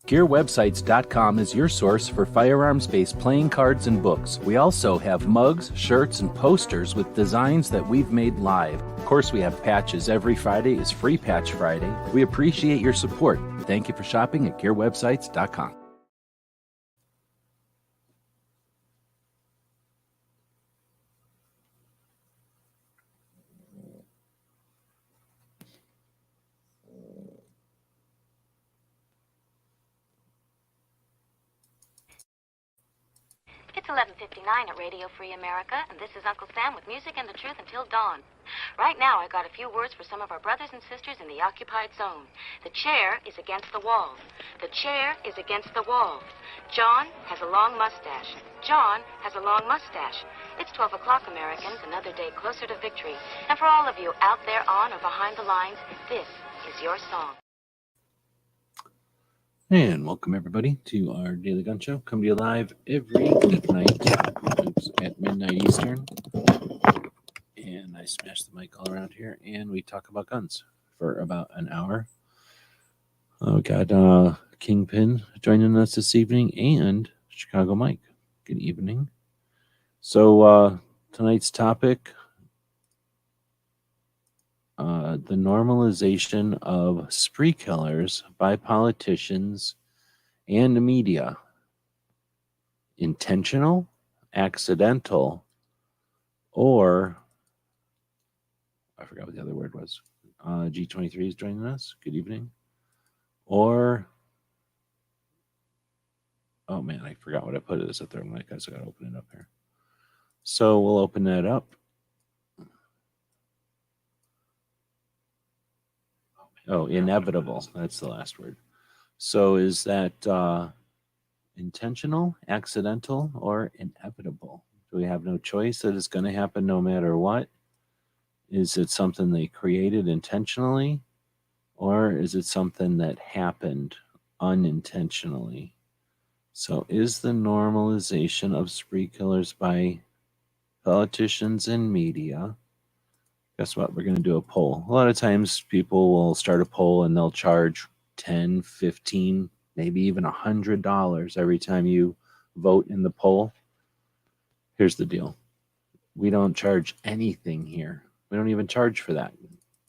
GearWebsites.com is your source for firearms-based playing cards and books. We also have mugs, shirts, and posters with designs that we've made live. Of course, we have patches. Every Friday is Free Patch Friday. We appreciate your support. Thank you for shopping at GearWebsites.com. It's 11:59 at Radio Free America, and this is Uncle Sam with music and the truth until dawn. Right now, I got a few words for some of our brothers and sisters in the occupied zone. The chair is against the wall. The chair is against the wall. John has a long mustache. John has a long mustache. It's 12 o'clock, Americans, another day closer to victory. And for all of you out there on or behind the lines, this is your song. And welcome everybody to our Daily Gun Show. Come to you live every weeknight at midnight Eastern. And I smash the mic all around here, and we talk about guns for about an hour. We got Kingpin joining us this evening, and Chicago Mike. Good evening. So tonight's topic, the normalization of spree killers by politicians and the media. Intentional, accidental, or I forgot what the other word was. G23 is joining us. Good evening. Or, oh man, I forgot what I put it as a third mic. I got to open it up here. So we'll open that up. Oh, inevitable. That's the last word. So is that intentional, accidental, or inevitable? Do we have no choice that it's going to happen no matter what? Is it something they created intentionally, or is it something that happened unintentionally? So is the normalization of spree killers by politicians and media? Guess what? We're going to do a poll. A lot of times people will start a poll and they'll charge $10, $15, maybe even $100 every time you vote in the poll. Here's the deal. We don't charge anything here. We don't even charge for that.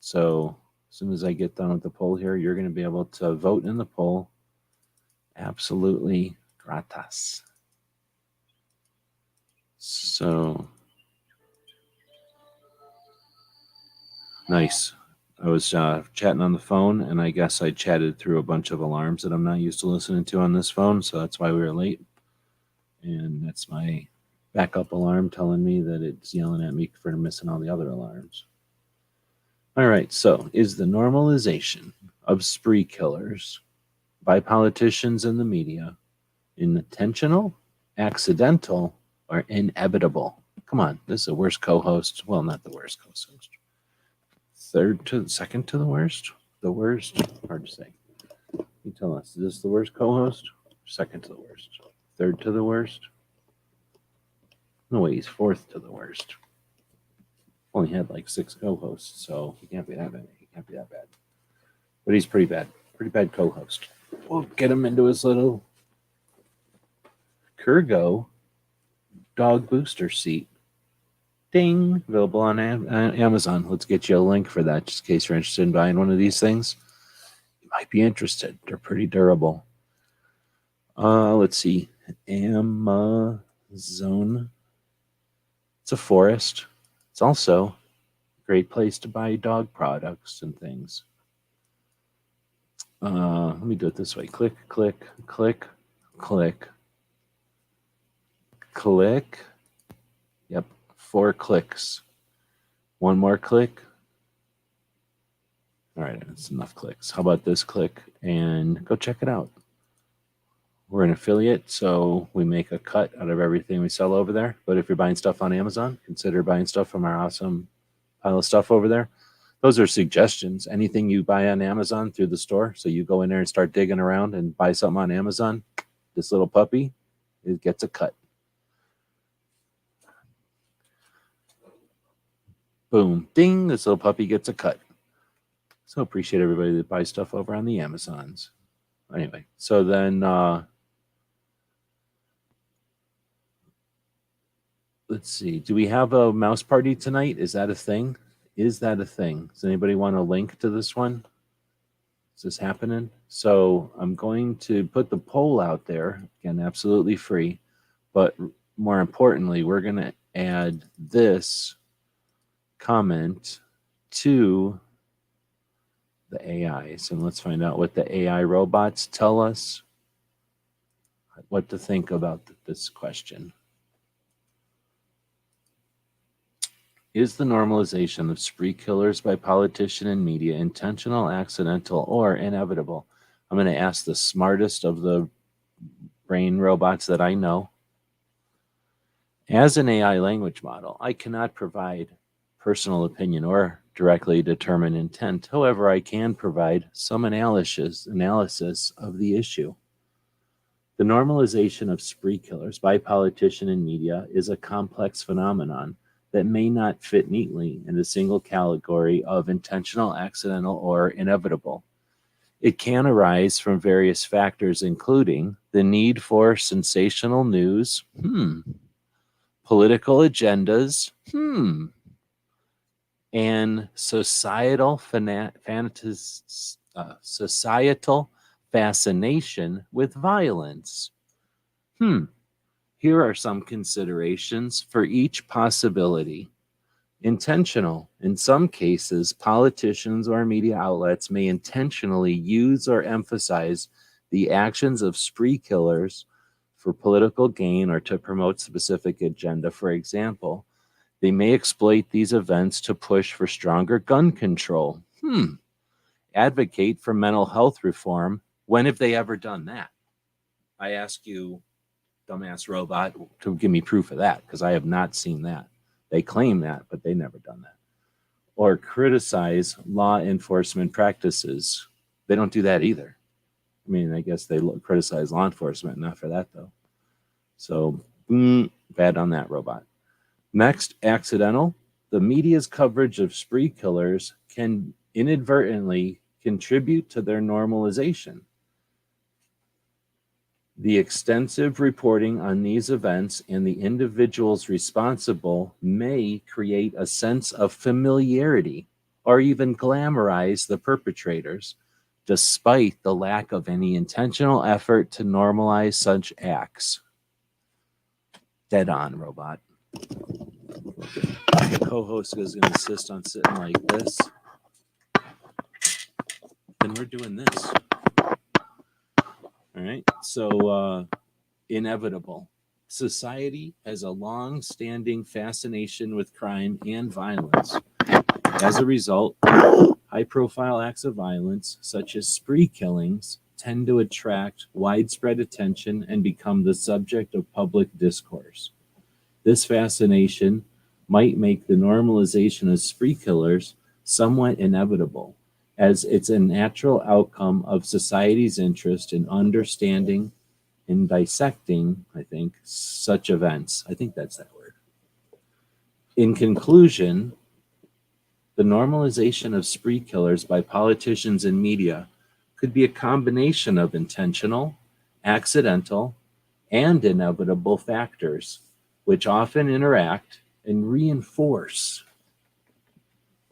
So as soon as I get done with the poll here, you're going to be able to vote in the poll absolutely gratis. So nice. I was chatting on the phone, and I guess I chatted through a bunch of alarms that I'm not used to listening to on this phone, so that's why we were late. And that's my backup alarm telling me that it's yelling at me for missing all the other alarms. All right, so is the normalization of spree killers by politicians and the media intentional, accidental, or inevitable? Come on, this is the worst co-host. Well, not the worst co-host. Second to the worst? The worst? Hard to say. You tell us, is this the worst co-host? Second to the worst? Third to the worst? No way, he's fourth to the worst. Only had like 6 co-hosts, so he can't be that bad. He can't be that bad. But he's pretty bad. Pretty bad co-host. We'll get him into his little Kurgo dog booster seat. Ding! Available on Amazon. Let's get you a link for that, just in case you're interested in buying one of these things. You might be interested. They're pretty durable. Let's see. Amazon. It's a forest. It's also a great place to buy dog products and things. Let me do it this way. Click, click, click, click, click. Yep, 4 clicks. One more click. All right, that's enough clicks. How about this click? And go check it out. We're an affiliate, so we make a cut out of everything we sell over there. But if you're buying stuff on Amazon, consider buying stuff from our awesome pile of stuff over there. Those are suggestions. Anything you buy on Amazon through the store, so you go in there and start digging around and buy something on Amazon, this little puppy, it gets a cut. Boom, ding, this little puppy gets a cut. So appreciate everybody that buys stuff over on the Amazons. Anyway, so then let's see. Do we have a mouse party tonight? Is that a thing? Is that a thing? Does anybody want a link to this one? Is this happening? So I'm going to put the poll out there. Again, absolutely free. But more importantly, we're going to add this comment to the AIs. And let's find out what the AI robots tell us what to think about this question. Is the normalization of spree killers by politician and media intentional, accidental, or inevitable? I'm going to ask the smartest of the brain robots that I know. As an AI language model, I cannot provide personal opinion or directly determine intent. However, I can provide some analysis of the issue. The normalization of spree killers by politician and media is a complex phenomenon that may not fit neatly in a single category of intentional, accidental, or inevitable. It can arise from various factors, including the need for sensational news, political agendas, and societal fascination with violence. Here are some considerations for each possibility. Intentional. In some cases, politicians or media outlets may intentionally use or emphasize the actions of spree killers for political gain or to promote specific agenda. For example, they may exploit these events to push for stronger gun control. Advocate for mental health reform. When have they ever done that? I ask you, dumbass robot, to give me proof of that, because I have not seen that. They claim that, but they never done that. Or criticize law enforcement practices. They don't do that either. I mean, I guess they criticize law enforcement, not for that though. So bad on that robot. Next, accidental. The media's coverage of spree killers can inadvertently contribute to their normalization. The extensive reporting on these events and the individuals responsible may create a sense of familiarity or even glamorize the perpetrators, despite the lack of any intentional effort to normalize such acts. Dead on, robot. The co-host is going to insist on sitting like this. Then we're doing this. All right. So, inevitable. Society has a long-standing fascination with crime and violence. As a result, high-profile acts of violence, such as spree killings, tend to attract widespread attention and become the subject of public discourse. This fascination might make the normalization of spree killers somewhat inevitable, as it's a natural outcome of society's interest in understanding and dissecting, I think, such events. I think that's that word. In conclusion, the normalization of spree killers by politicians and media could be a combination of intentional, accidental, and inevitable factors, which often interact and reinforce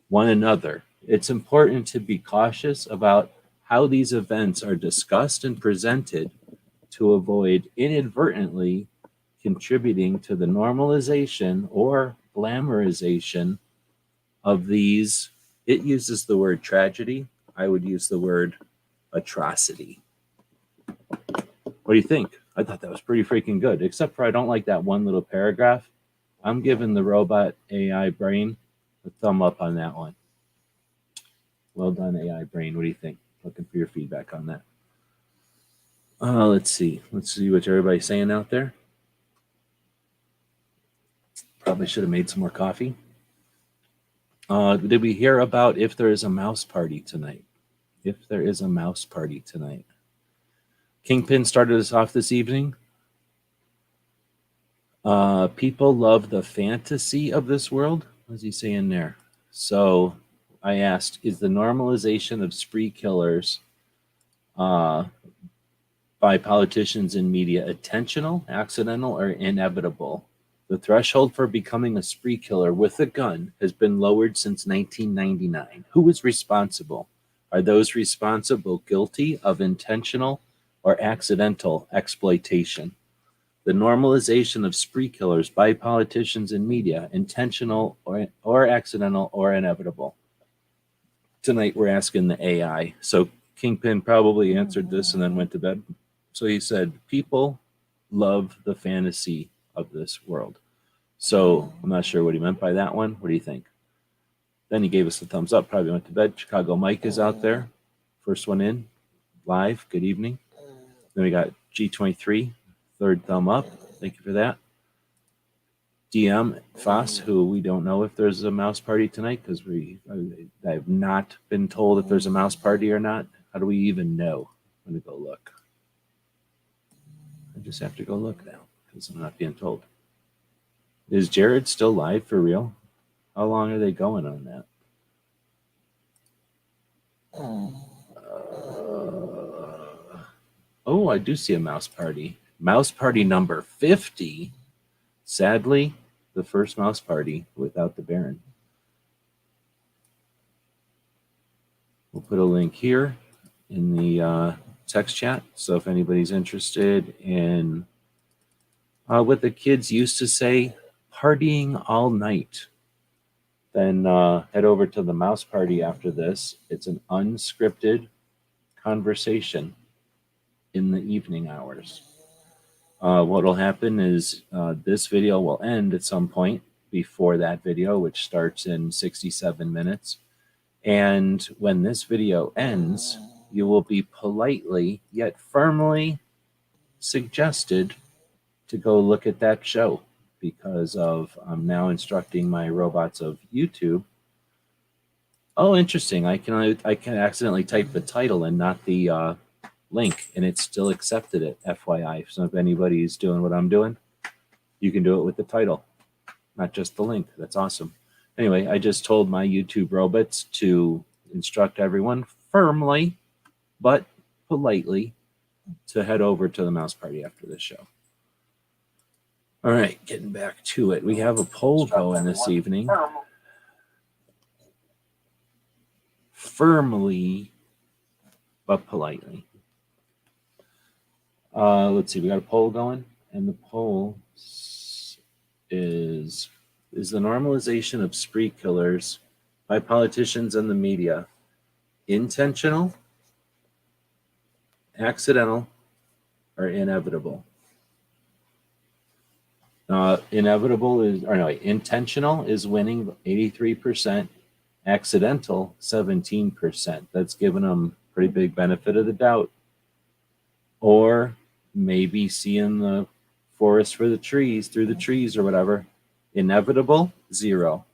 one another. It's important to be cautious about how these events are discussed and presented to avoid inadvertently contributing to the normalization or glamorization of these. It uses the word tragedy. I would use the word atrocity. What do you think? I thought that was pretty freaking good, except for I don't like that one little paragraph. I'm giving the robot AI brain a thumb up on that one. Well done, AI brain. What do you think? Looking for your feedback on that. Let's see. Let's see what everybody's saying out there. Probably should have made some more coffee. Did we hear about if there is a mouse party tonight? If there is a mouse party tonight. Kingpin started us off this evening. People love the fantasy of this world. What is he saying there? So I asked, is the normalization of spree killers by politicians and media intentional, accidental, or inevitable? The threshold for becoming a spree killer with a gun has been lowered since 1999. Who is responsible? Are those responsible guilty of intentional or accidental exploitation? The normalization of spree killers by politicians and media, intentional or accidental or inevitable. Tonight we're asking the AI. So Kingpin probably answered this and then went to bed. So he said, people love the fantasy of this world. So I'm not sure what he meant by that one. What do you think? Then he gave us a thumbs up, probably went to bed. Chicago Mike is out there. First one in, live. Good evening. Then we got G23, third thumb up. Thank you for that. DM Foss, who we don't know if there's a mouse party tonight because I have not been told if there's a mouse party or not. How do we even know? I'm going to go look. I just have to go look now because I'm not being told. Is Jared still live for real? How long are they going on that? Oh, I do see a mouse party. Mouse party number 50. Sadly, the first mouse party without the Baron. We'll put a link here in the text chat. So if anybody's interested in what the kids used to say, partying all night, then head over to the mouse party after this. It's an unscripted conversation in the evening hours. What will happen is this video will end at some point before that video, which starts in 67 minutes. And when this video ends, you will be politely yet firmly suggested to go look at that show because I'm now instructing my robots of YouTube. Oh, interesting. I can accidentally type the title and not the link, and it still accepted it, FYI. So if anybody's doing what I'm doing, you can do it with the title, not just the link. That's awesome. Anyway, I just told my YouTube robots to instruct everyone firmly, but politely, to head over to the mouse party after this show. All right, getting back to it. We have a poll going this evening. Firmly, but politely. Let's see, we got a poll going, and the poll is the normalization of spree killers by politicians and the media intentional, accidental, or inevitable? Intentional is winning 83%, accidental 17%. That's giving them pretty big benefit of the doubt. Or maybe seeing the forest for the trees, through the trees or whatever. Inevitable, 0.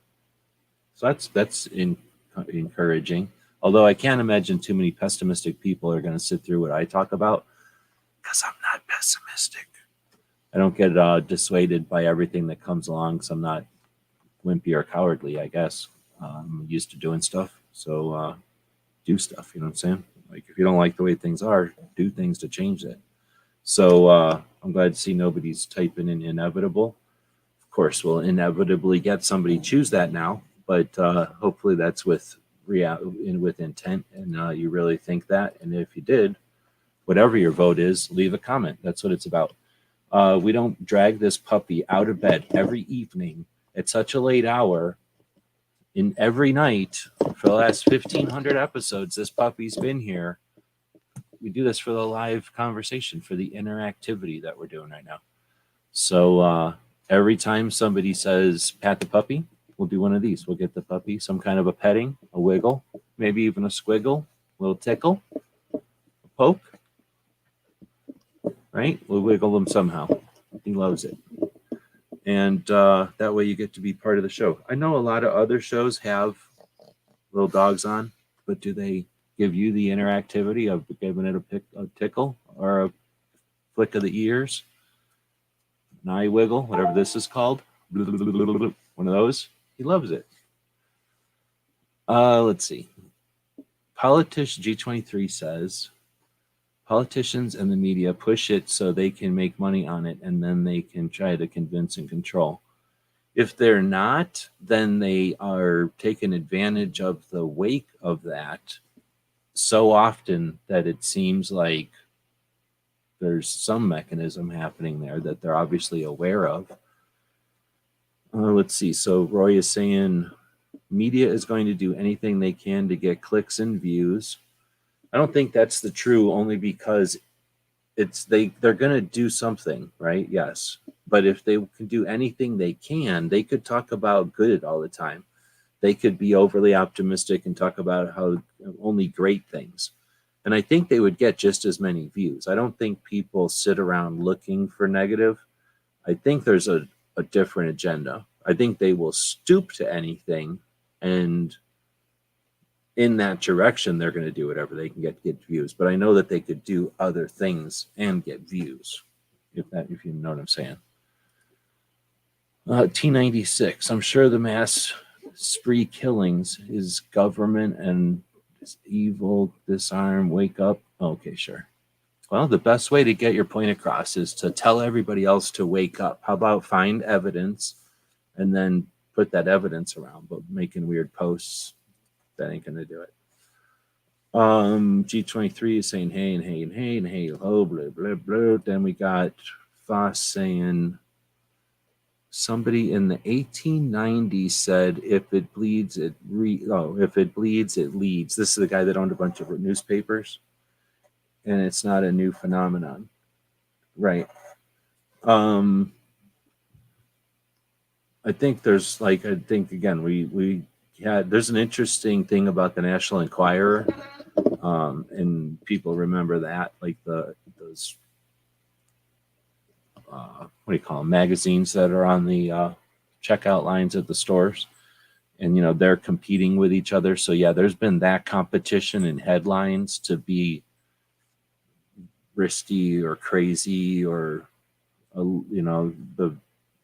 So that's encouraging. Although I can't imagine too many pessimistic people are going to sit through what I talk about because I'm not pessimistic. I don't get dissuaded by everything that comes along because I'm not wimpy or cowardly, I guess. I'm used to doing stuff. So do stuff, you know what I'm saying? Like if you don't like the way things are, do things to change it. So I'm glad to see nobody's typing in inevitable. Of course, we'll inevitably get somebody choose that now, but hopefully that's with intent and you really think that. And if you did, whatever your vote is, leave a comment. That's what it's about. We don't drag this puppy out of bed every evening at such a late hour. In every night for the last 1,500 episodes, this puppy's been here. We do this for the live conversation, for the interactivity that we're doing right now. So every time somebody says, pat the puppy, we'll do one of these. We'll get the puppy some kind of a petting, a wiggle, maybe even a squiggle, a little tickle, a poke, right? We'll wiggle him somehow. He loves it. And that way you get to be part of the show. I know a lot of other shows have little dogs on, but do they give you the interactivity of giving it a tickle or a flick of the ears, an eye wiggle, whatever this is called? One of those. He loves it. Let's see. Politician G23 says, Politicians and the media push it so they can make money on it, and then they can try to convince and control. If they're not, then they are taking advantage of the wake of that so often that it seems like there's some mechanism happening there that they're obviously aware of. Let's see. So Roy is saying media is going to do anything they can to get clicks and views. I don't think that's the true, only because they're going to do something, right? Yes. But if they can do anything they can, they could talk about good all the time. They could be overly optimistic and talk about how only great things. And I think they would get just as many views. I don't think people sit around looking for negative. I think there's a different agenda. I think they will stoop to anything, and in that direction, they're going to do whatever they can get views. But I know that they could do other things and get views, if you know what I'm saying. T96. I'm sure the mass spree killings is government and is evil. Disarm. Wake up. Okay, sure. Well, the best way to get your point across is to tell everybody else to wake up. How about find evidence and then put that evidence around? But making weird posts, that ain't going to do it. G23 is saying hey and hey and hey and hey, oh, blah, blah, blah. Then we got Foss saying somebody in the 1890s said, if it bleeds, it leads. This is the guy that owned a bunch of newspapers, and it's not a new phenomenon. Right. I think there's again, there's an interesting thing about the National Enquirer. And people remember that, like those what do you call them, magazines that are on the checkout lines at the stores, and they're competing with each other. So yeah, there's been that competition in headlines to be risky or crazy, or the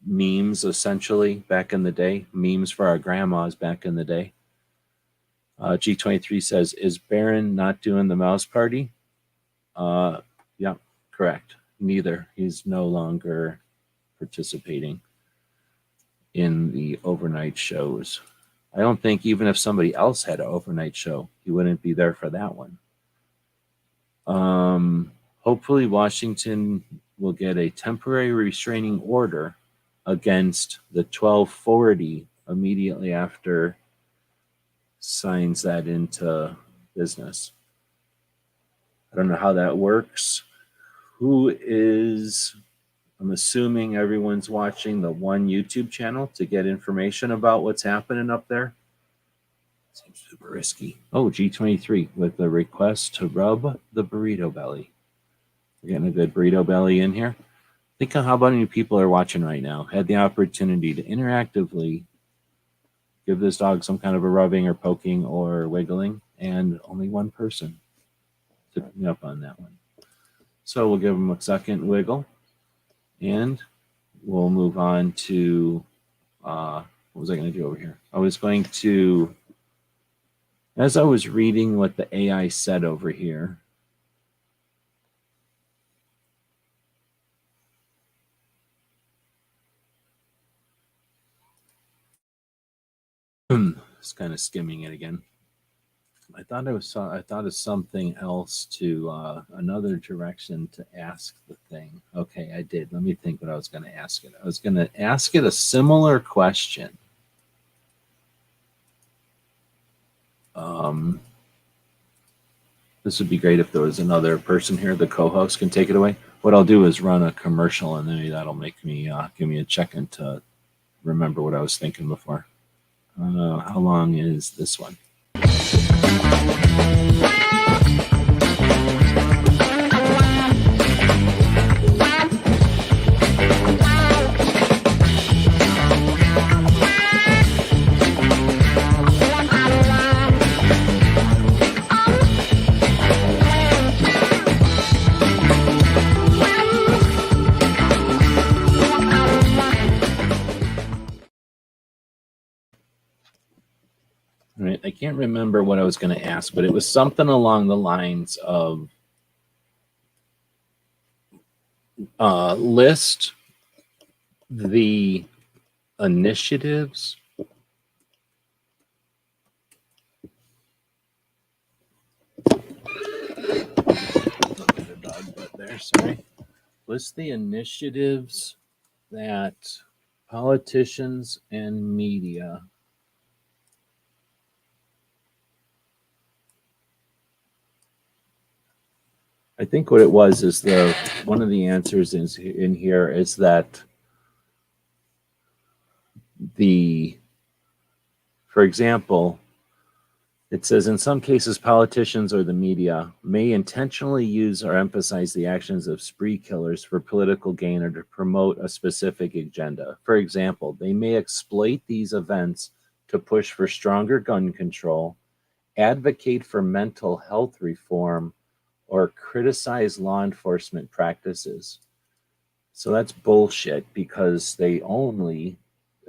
memes, essentially, back in the day, memes for our grandmas back in the day. G23 says, is Barron not doing the mouse party? Yeah, correct. Neither. He's no longer participating in the overnight shows. I don't think even if somebody else had an overnight show, he wouldn't be there for that one. Hopefully Washington will get a temporary restraining order against the 1240 immediately after signs that into business. I don't know how that works. I'm assuming everyone's watching the one YouTube channel to get information about what's happening up there. Seems super risky. Oh, G23 with the request to rub the burrito belly. We're getting a good burrito belly in here. Think of how many people are watching right now. Had the opportunity to interactively give this dog some kind of a rubbing or poking or wiggling, and only one person took me up on that one. So we'll give him a second wiggle, and we'll move on to, what was I going to do over here? I was going to, as I was reading what the AI said over here, it's kind of skimming it again. I thought of something else to another direction to ask the thing. Okay, I did. Let me think what I was going to ask it. I was going to ask it a similar question. This would be great if there was another person here. The co-host can take it away. What I'll do is run a commercial, and then that'll make me give me a second to remember what I was thinking before. How long is this one? Right, I can't remember what I was going to ask, but it was something along the lines of list the initiatives list the initiatives that politicians and media I think what it was is one of the answers in here is that for example, it says in some cases, politicians or the media may intentionally use or emphasize the actions of spree killers for political gain or to promote a specific agenda. For example, they may exploit these events to push for stronger gun control, advocate for mental health reform, or criticize law enforcement practices. So that's bullshit because they only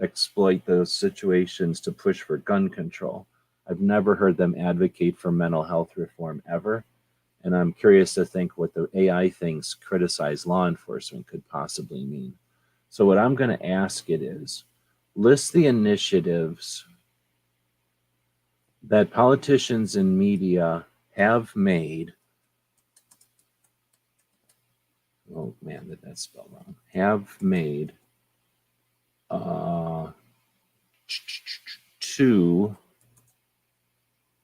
exploit those situations to push for gun control. I've never heard them advocate for mental health reform ever. And I'm curious to think what the AI thinks criticize law enforcement could possibly mean. So, what I'm going to ask it is list the initiatives that politicians and media have made. Oh man, did that spell wrong? Have made to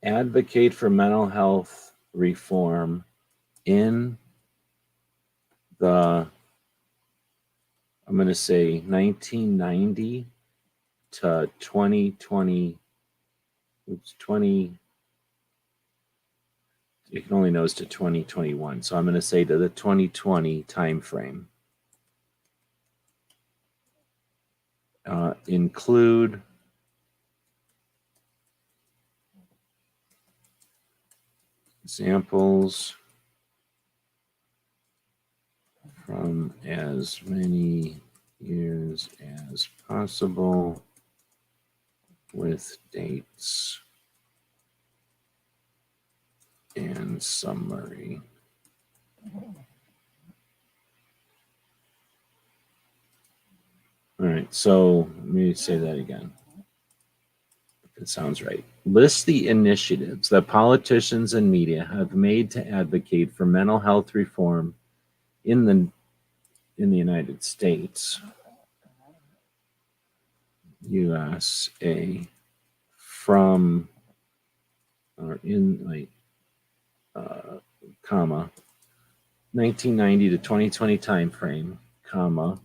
advocate for mental health reform in the, I'm going to say 1990 to 2020, 20, it can only knows to 2021. So I'm going to say to the 2020 time frame. Include examples from as many years as possible with dates and summary. All right, so let me say that again. It sounds right. List the initiatives that politicians and media have made to advocate for mental health reform in the United States, USA, from or in like comma 1990 to 2020 time frame, comma,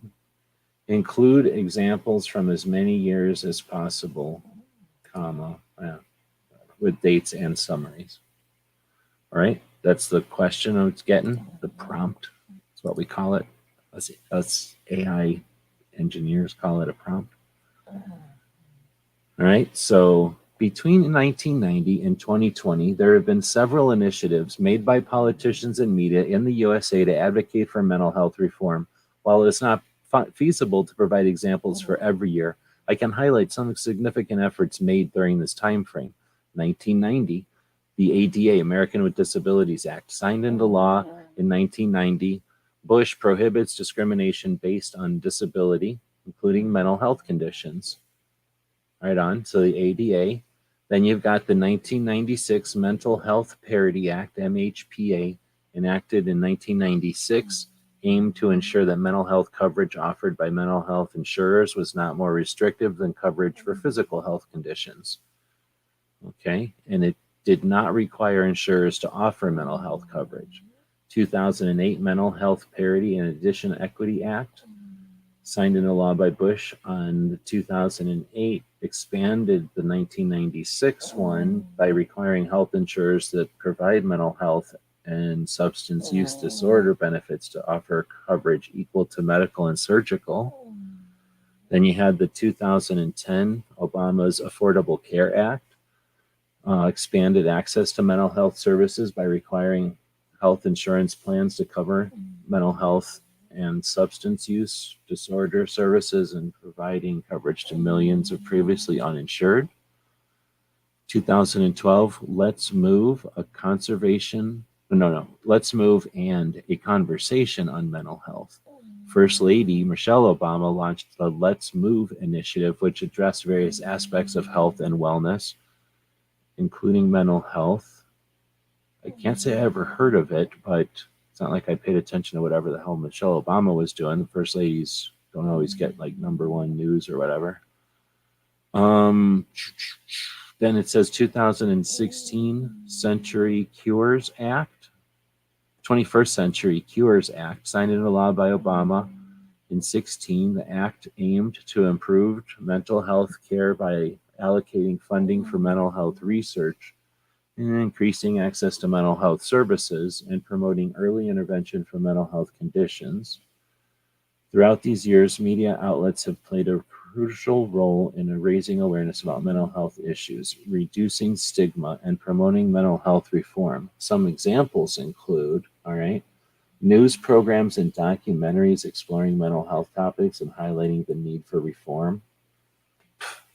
include examples from as many years as possible, comma, with dates and summaries. All right, that's the question I was getting, the prompt. That's what we call it. Us AI engineers call it a prompt. All right, so between 1990 and 2020, there have been several initiatives made by politicians and media in the USA to advocate for mental health reform. While it's not feasible to provide examples for every year, I can highlight some significant efforts made during this time frame. 1990, the ADA, American with Disabilities Act, signed into law in 1990. Bush prohibits discrimination based on disability, including mental health conditions. Right on. So the ADA. Then you've got the 1996 Mental Health Parity Act, MHPA, enacted in 1996, aimed to ensure that mental health coverage offered by mental health insurers was not more restrictive than coverage for physical health conditions. Okay, and it did not require insurers to offer mental health coverage. 2008 Mental Health Parity and Addition Equity Act, signed into law by Bush on 2008, expanded the 1996 one by requiring health insurers that provide mental health and substance use disorder benefits to offer coverage equal to medical and surgical. Then you had the 2010 Obama's Affordable Care Act, expanded access to mental health services by requiring health insurance plans to cover mental health and substance use disorder services and providing coverage to millions of previously uninsured. 2012, Let's Move and a conversation on mental health. First Lady Michelle Obama launched the Let's Move initiative, which addressed various aspects of health and wellness, including mental health. I can't say I ever heard of it, but it's not like I paid attention to whatever the hell Michelle Obama was doing. The first ladies don't always get like number one news or whatever. Then it says 2016 Century Cures Act, 21st Century Cures Act, signed into law by Obama in 16. The act aimed to improve mental health care by allocating funding for mental health research and increasing access to mental health services and promoting early intervention for mental health conditions. Throughout these years, media outlets have played a crucial role in raising awareness about mental health issues, reducing stigma, and promoting mental health reform. Some examples include, all right, news programs and documentaries exploring mental health topics and highlighting the need for reform.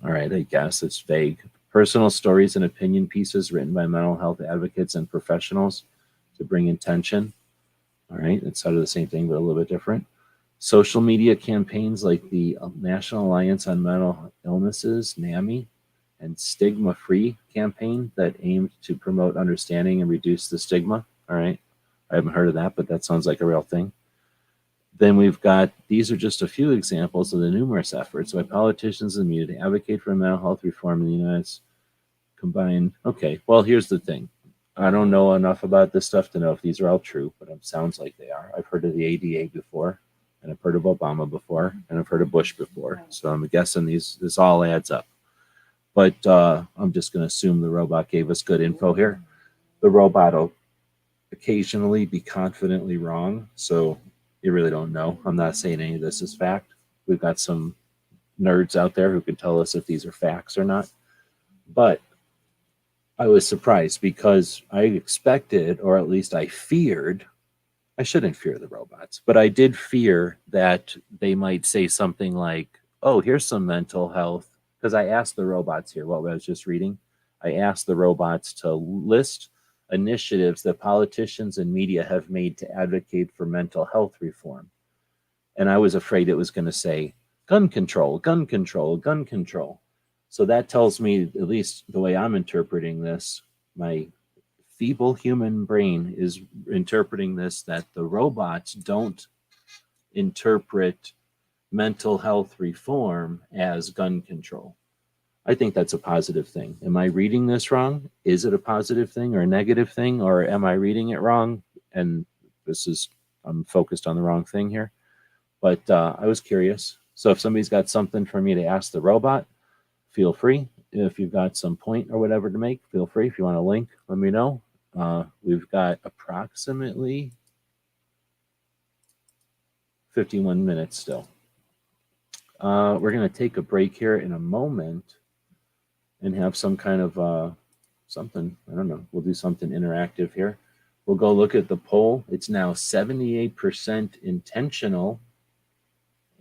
All right, I guess it's vague. Personal stories and opinion pieces written by mental health advocates and professionals to bring attention. All right, it's sort of the same thing, but a little bit different. Social media campaigns like the National Alliance on Mental Illnesses, NAMI, and Stigma Free campaign that aimed to promote understanding and reduce the stigma. All right, I haven't heard of that, but that sounds like a real thing. Then we've got, these are just a few examples of the numerous efforts by politicians and media to advocate for mental health reform in the United States. Combined. Okay, well, here's the thing. I don't know enough about this stuff to know if these are all true, but it sounds like they are. I've heard of the ADA before, and I've heard of Obama before, and I've heard of Bush before. So I'm guessing this all adds up. But I'm just going to assume the robot gave us good info here. The robot will occasionally be confidently wrong, so you really don't know. I'm not saying any of this is fact. We've got some nerds out there who can tell us if these are facts or not. But I was surprised because I expected, or at least I feared, I shouldn't fear the robots, but I did fear that they might say something like, oh, here's some mental health. Because I asked the robots here, what I was just reading, I asked the robots to list initiatives that politicians and media have made to advocate for mental health reform. And I was afraid it was going to say gun control, gun control, gun control. So that tells me, at least the way I'm interpreting this, my feeble human brain is interpreting this, that the robots don't interpret mental health reform as gun control. I think that's a positive thing. Am I reading this wrong? Is it a positive thing or a negative thing? Or am I reading it wrong? And I'm focused on the wrong thing here. But I was curious. So if somebody's got something for me to ask the robot, feel free. If you've got some point or whatever to make, feel free. If you want a link, let me know. We've got approximately 51 minutes still. We're going to take a break here in a moment and have some kind of something. I don't know. We'll do something interactive here. We'll go look at the poll. It's now 78% intentional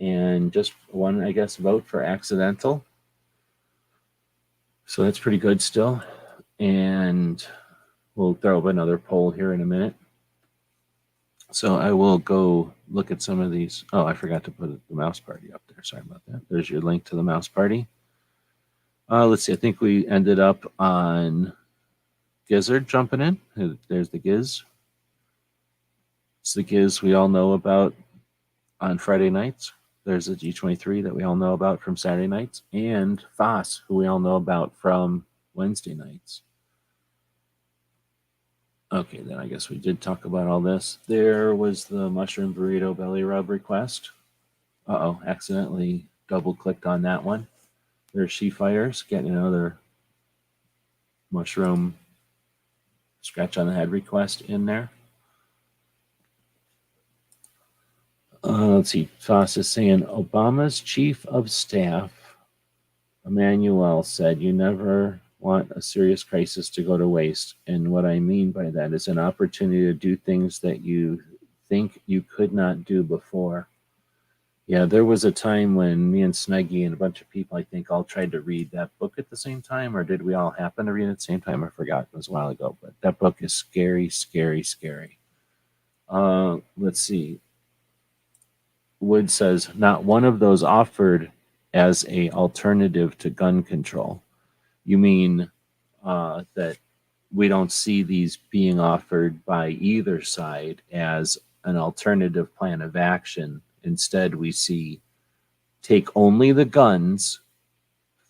and just one, I guess, vote for accidental. So that's pretty good still. And we'll throw up another poll here in a minute. So I will go look at some of these. Oh, I forgot to put the mouse party up there. Sorry about that. There's your link to the mouse party. Let's see. I think we ended up on Gizzard jumping in. There's the Giz. It's the Giz we all know about on Friday nights. There's a G23 that we all know about from Saturday nights. And Foss, who we all know about from Wednesday nights. Okay, then I guess we did talk about all this. There was the mushroom burrito belly rub request. Uh-oh, accidentally double-clicked on that one. There's She Fires getting another mushroom scratch on the head request in there. Let's see, Foss is saying, Obama's chief of staff, Emmanuel, said, you never want a serious crisis to go to waste. And what I mean by that is an opportunity to do things that you think you could not do before. Yeah, there was a time when me and Snuggy and a bunch of people, I think, all tried to read that book at the same time, or did we all happen to read it at the same time? I forgot. It was a while ago, but that book is scary, scary, scary. Let's see. Wood says, not one of those offered as a alternative to gun control. You mean that we don't see these being offered by either side as an alternative plan of action. Instead, we see take only the guns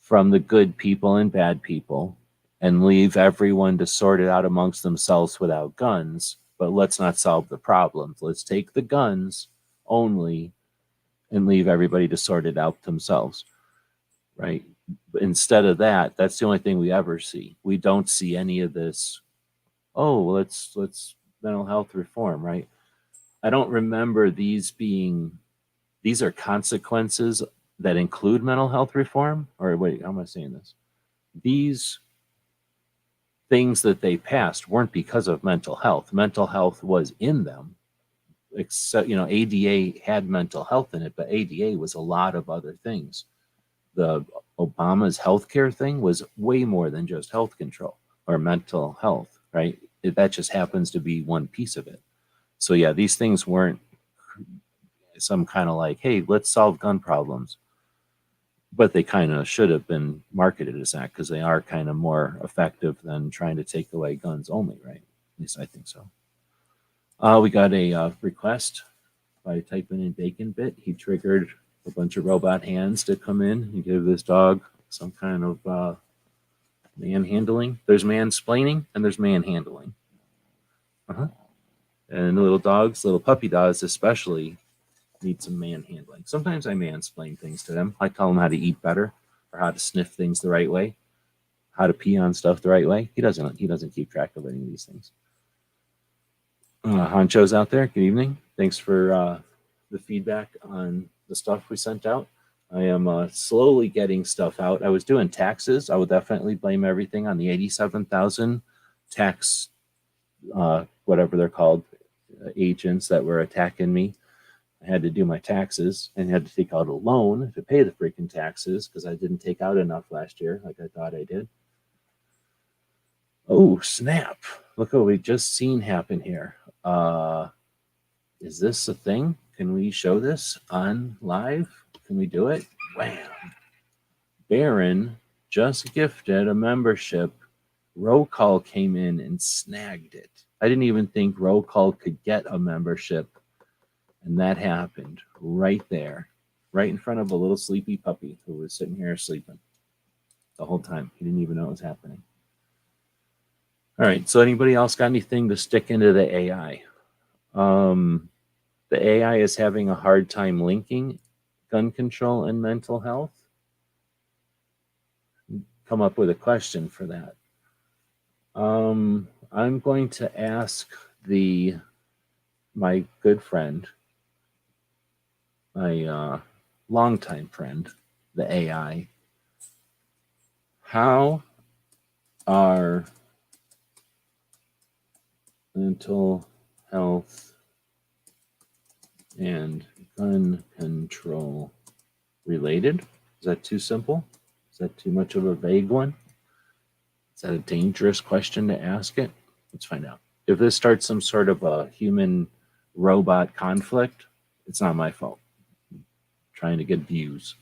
from the good people and bad people and leave everyone to sort it out amongst themselves without guns. But let's not solve the problems. Let's take the guns only and leave everybody to sort it out themselves, right? Instead of that, that's the only thing we ever see. We don't see any of this. Oh, let's mental health reform, right? I don't remember these being. These are consequences that include mental health reform. Or wait, how am I saying this? These things that they passed weren't because of mental health. Mental health was in them. Except, ADA had mental health in it, but ADA was a lot of other things. The Obama's healthcare thing was way more than just health control or mental health, right? That just happens to be one piece of it. So yeah, these things weren't some kind of like, hey, let's solve gun problems. But they kind of should have been marketed as that because they are kind of more effective than trying to take away guns only, right? At least I think so. We got a request by typing in bacon bit. He triggered a bunch of robot hands to come in and give this dog some kind of manhandling. There's mansplaining and there's manhandling. Uh-huh. And little puppy dogs especially, need some manhandling. Sometimes I mansplain things to them. I tell him how to eat better or how to sniff things the right way, how to pee on stuff the right way. He doesn't keep track of any of these things. Honcho's out there. Good evening. Thanks for the feedback on the stuff we sent out. I am slowly getting stuff out. I was doing taxes. I would definitely blame everything on the 87,000 tax, whatever they're called, agents that were attacking me. I had to do my taxes and had to take out a loan to pay the freaking taxes because I didn't take out enough last year like I thought I did. Oh, snap. Look what we just seen happen here. Is this a thing? Can we show this on live? Can we do it? Wham. Baron just gifted a membership. Roll Call came in and snagged it. I didn't even think Roll Call could get a membership. And that happened right there, right in front of a little sleepy puppy who was sitting here sleeping the whole time. He didn't even know it was happening. All right. So anybody else got anything to stick into the AI? The AI is having a hard time linking gun control and mental health. Come up with a question for that. I'm going to ask my good friend, my longtime friend, the AI, how are mental health and gun control related? Is that too simple? Is that too much of a vague one? Is that a dangerous question to ask it? Let's find out. If this starts some sort of a human robot conflict, it's not my fault. I'm trying to get views.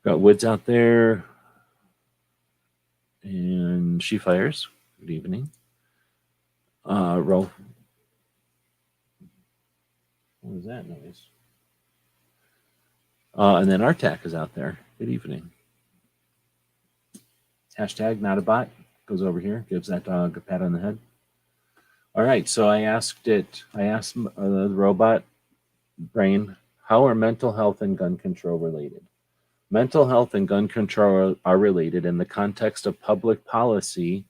Got Woods out there. And she fires. Good evening. Roll. What was that noise? And then Artak is out there. Good evening. Hashtag not a bot goes over here, gives that dog a pat on the head. All right, so I asked the robot brain, how are mental health and gun control related? Mental health and gun control are related in the context of public policy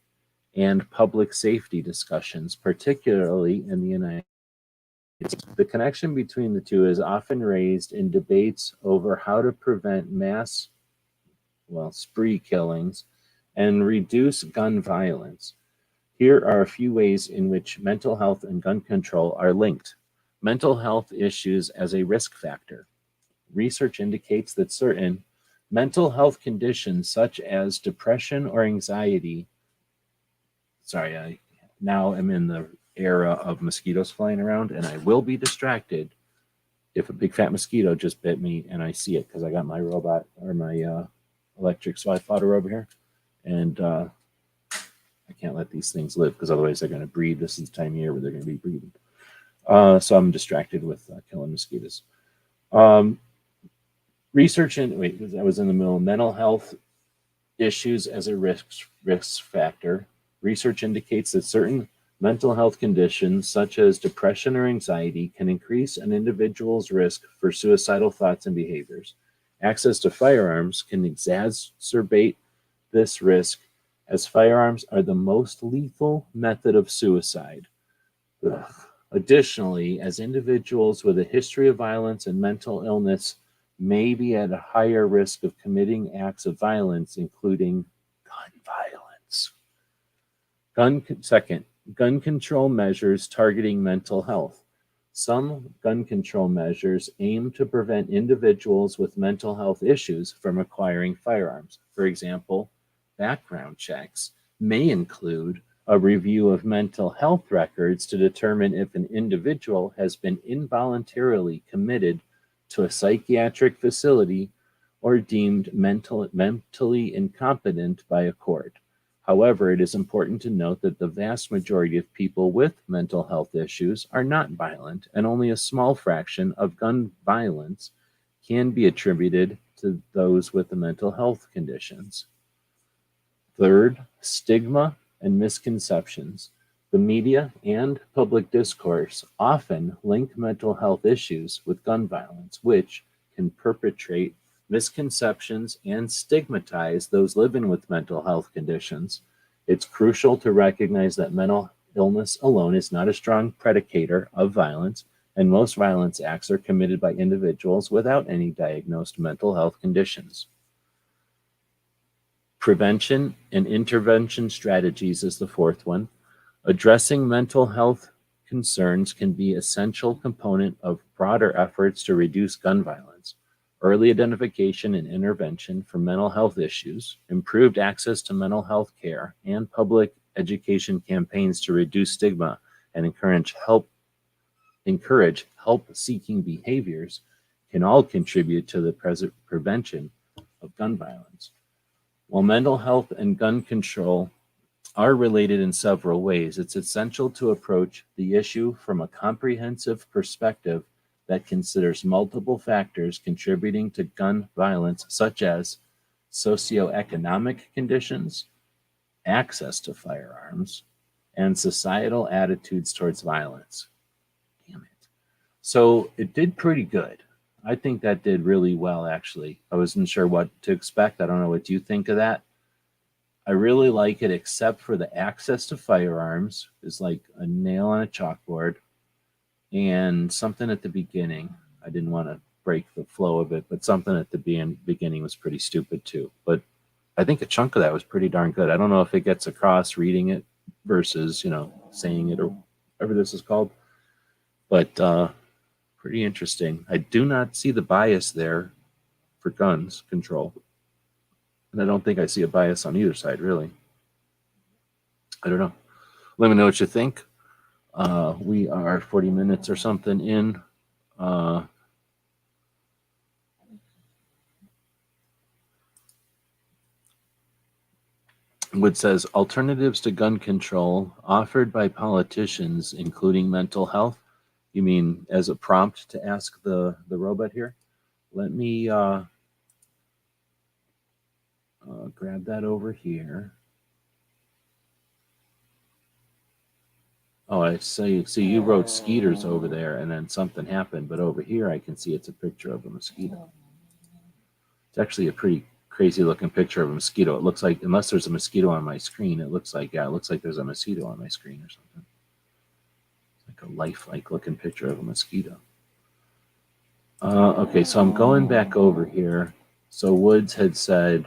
and public safety discussions, particularly in the United States. The connection between the two is often raised in debates over how to prevent mass, spree killings and reduce gun violence. Here are a few ways in which mental health and gun control are linked. Mental health issues as a risk factor. Research indicates that certain mental health conditions such as depression or anxiety, I now am in the era of mosquitoes flying around and I will be distracted if a big fat mosquito just bit me and I see it because I got my robot or my electric swipe photter over here, and I can't let these things live because otherwise they're going to breed. This is the time of year where they're going to be breeding. So I'm distracted with killing mosquitoes. Research in wait, I was in the middle of mental health issues as a risk factor. Research indicates that certain mental health conditions, such as depression or anxiety, can increase an individual's risk for suicidal thoughts and behaviors. Access to firearms can exacerbate this risk, as firearms are the most lethal method of suicide. Ugh. Additionally, as individuals with a history of violence and mental illness may be at a higher risk of committing acts of violence, including gun violence. Second, gun control measures targeting mental health. Some gun control measures aim to prevent individuals with mental health issues from acquiring firearms. For example, background checks may include a review of mental health records to determine if an individual has been involuntarily committed to a psychiatric facility or deemed mentally incompetent by a court. However, it is important to note that the vast majority of people with mental health issues are not violent, and only a small fraction of gun violence can be attributed to those with the mental health conditions. Third, stigma and misconceptions. The media and public discourse often link mental health issues with gun violence, which can perpetrate misconceptions and stigmatize those living with mental health conditions. It's crucial to recognize that mental illness alone is not a strong predicator of violence, and most violence acts are committed by individuals without any diagnosed mental health conditions. Prevention and intervention strategies is the fourth one. Addressing mental health concerns can be an essential component of broader efforts to reduce gun violence. Early identification and intervention for mental health issues, improved access to mental health care, and public education campaigns to reduce stigma and encourage help-seeking behaviors can all contribute to the prevention of gun violence. While mental health and gun control are related in several ways, it's essential to approach the issue from a comprehensive perspective that considers multiple factors contributing to gun violence, such as socioeconomic conditions, access to firearms, and societal attitudes towards violence. Damn it. So it did pretty good. I think that did really well, actually. I wasn't sure what to expect. I don't know what you think of that. I really like it, except for the access to firearms is like a nail on a chalkboard, and something at the beginning. I didn't want to break the flow of it, but something at the beginning was pretty stupid too. But I think a chunk of that was pretty darn good. I don't know if it gets across reading it versus, saying it or whatever this is called, but pretty interesting. I do not see the bias there for guns control. And I don't think I see a bias on either side, really. I don't know. Let me know what you think. We are 40 minutes or something in. Wood says alternatives to gun control offered by politicians, including mental health. You mean as a prompt to ask the robot here? Let me grab that over here. Oh, I see. See, you wrote skeeters over there, and then something happened. But over here, I can see it's a picture of a mosquito. It's actually a pretty crazy looking picture of a mosquito. It looks like, unless there's a mosquito on my screen, it looks like there's a mosquito on my screen or something. It's like a lifelike looking picture of a mosquito. Okay, so I'm going back over here. So Woods had said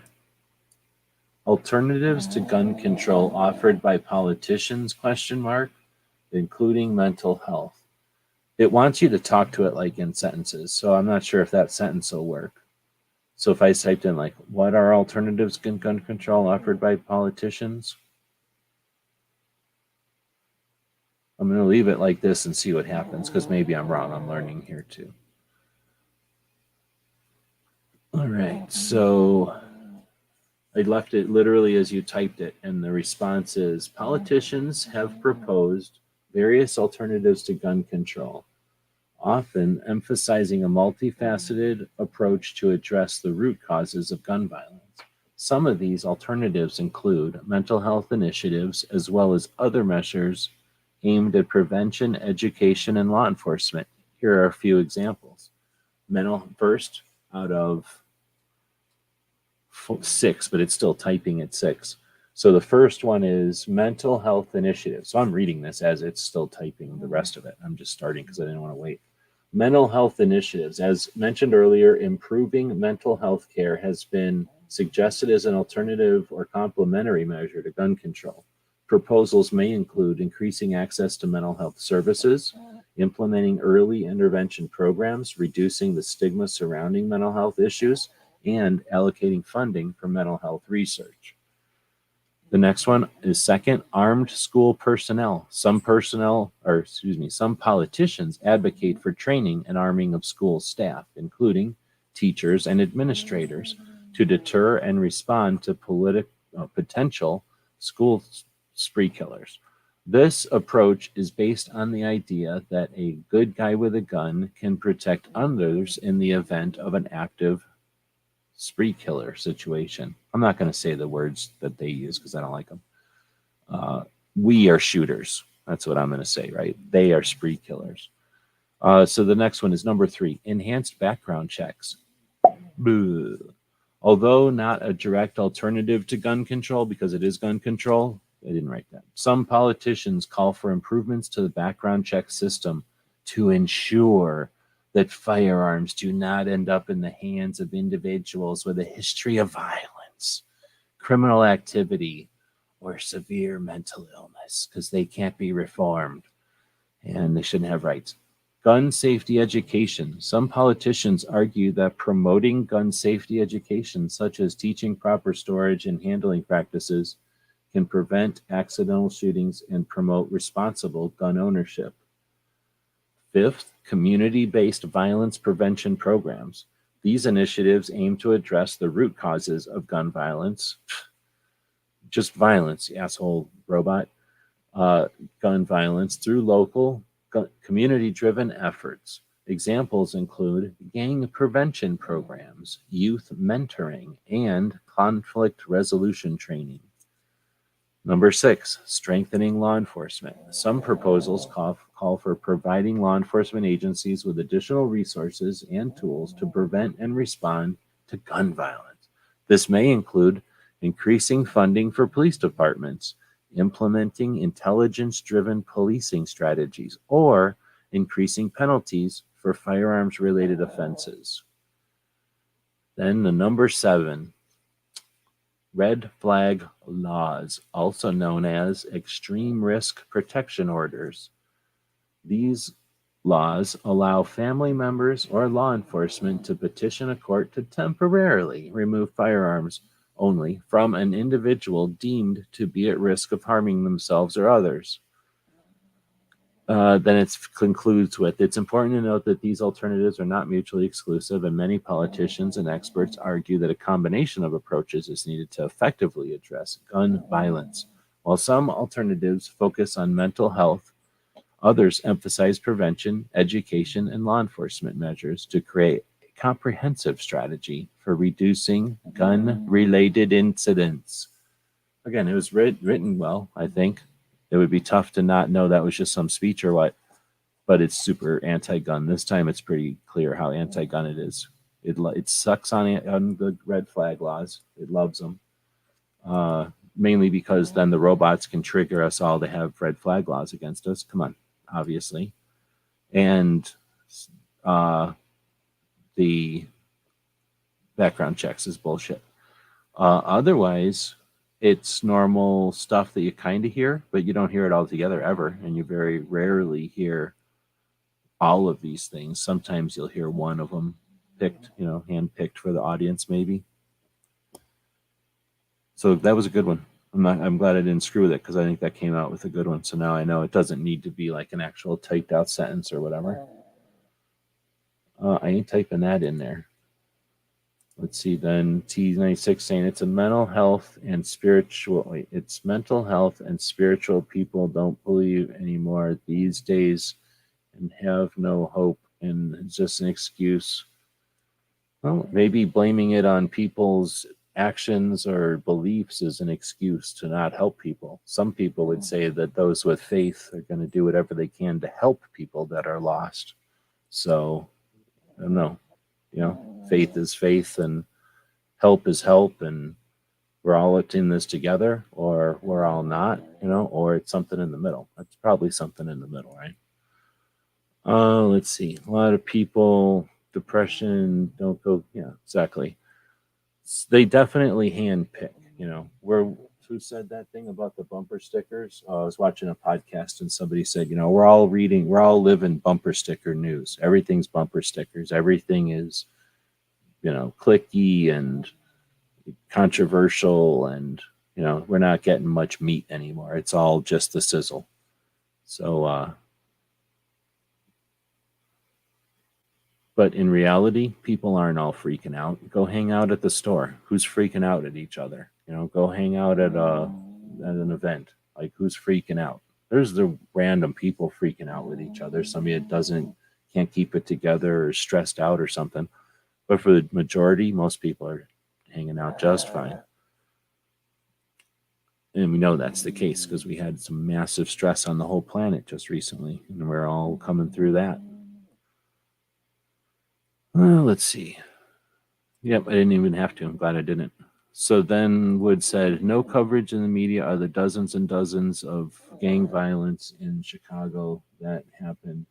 alternatives to gun control offered by politicians, ? Including mental health. It wants you to talk to it like in sentences, so I'm not sure if that sentence will work. So if I typed in like, what are alternatives to gun control offered by politicians? I'm going to leave it like this and see what happens, because maybe I'm wrong. I'm learning here too. All right, so I left it literally as you typed it, and the response is politicians have proposed various alternatives to gun control, often emphasizing a multifaceted approach to address the root causes of gun violence. Some of these alternatives include mental health initiatives as well as other measures aimed at prevention, education, and law enforcement. Here are a few examples. Mental first out of six, but it's still typing at six. So the first one is mental health initiative. So I'm reading this as it's still typing the rest of it. I'm just starting because I didn't want to wait. Mental health initiatives. As mentioned earlier, improving mental health care has been suggested as an alternative or complementary measure to gun control. Proposals may include increasing access to mental health services, implementing early intervention programs, reducing the stigma surrounding mental health issues, and allocating funding for mental health research. The next one is second, armed school personnel. Some politicians advocate for training and arming of school staff, including teachers and administrators, to deter and respond to potential school spree killers. This approach is based on the idea that a good guy with a gun can protect others in the event of an active spree killer situation. I'm not going to say the words that they use because I don't like them. Uh, we are shooters. That's what I'm going to say, right? They are spree killers. So the next one is number three, enhanced background checks. Boo. Although not a direct alternative to gun control because it is gun control, I didn't write that. Some politicians call for improvements to the background check system to ensure that firearms do not end up in the hands of individuals with a history of violence, criminal activity, or severe mental illness because they can't be reformed and they shouldn't have rights. Gun safety education. Some politicians argue that promoting gun safety education, such as teaching proper storage and handling practices, can prevent accidental shootings and promote responsible gun ownership. Fifth, community-based violence prevention programs. These initiatives aim to address the root causes of gun violence. Just violence, asshole robot. Gun violence through local community-driven efforts. Examples include gang prevention programs, youth mentoring, and conflict resolution training. Number six, strengthening law enforcement. Some proposals call for providing law enforcement agencies with additional resources and tools to prevent and respond to gun violence. This may include increasing funding for police departments, implementing intelligence-driven policing strategies, or increasing penalties for firearms-related offenses. Then the number seven, red flag laws, also known as extreme risk protection orders. These laws allow family members or law enforcement to petition a court to temporarily remove firearms only from an individual deemed to be at risk of harming themselves or others. Then it concludes with, it's important to note that these alternatives are not mutually exclusive, and many politicians and experts argue that a combination of approaches is needed to effectively address gun violence. While some alternatives focus on mental health, others emphasize prevention, education, and law enforcement measures to create a comprehensive strategy for reducing gun-related incidents. Again, it was written well, I think. It would be tough to not know that was just some speech or what, but it's super anti-gun. This time it's pretty clear how anti-gun it is. It sucks on the red flag laws. It loves them. Mainly because then the robots can trigger us all to have red flag laws against us. Come on, obviously. And the background checks is bullshit. Otherwise, it's normal stuff that you kind of hear, but you don't hear it all together ever. And you very rarely hear all of these things. Sometimes you'll hear one of them picked, hand-picked for the audience, maybe. So that was a good one. I'm glad I didn't screw with it because I think that came out with a good one. So now I know it doesn't need to be like an actual typed out sentence or whatever. I ain't typing that in there. let's see, then T96 saying it's a mental health and spiritual, wait, it's mental health and spiritual people don't believe anymore these days and have no hope, and it's just an excuse. Well, maybe blaming it on people's actions or beliefs is an excuse to not help people. Some people would say that those with faith are going to do whatever they can to help people that are lost. So I don't know, faith is faith and help is help, and we're all in this together, or we're all not, or it's something in the middle. It's probably something in the middle, right? Let's see. A lot of people, depression, don't go. Yeah, exactly. They definitely handpick. Where who said that thing about the bumper stickers? I was watching a podcast and somebody said, we're all living bumper sticker news. Everything's bumper stickers. Everything is, clicky and controversial, and we're not getting much meat anymore. It's all just the sizzle. So but in reality, people aren't all freaking out. Go hang out at the store. Who's freaking out at each other? Go hang out at an event. Like, who's freaking out? There's the random people freaking out with each other. Somebody that can't keep it together or stressed out or something. But for the majority, most people are hanging out just fine. And we know that's the case because we had some massive stress on the whole planet just recently, and we're all coming through that. Let's see. Yep, I didn't even have to. I'm glad I didn't. So then Wood said, no coverage in the media are the dozens and dozens of gang violence in Chicago that happened.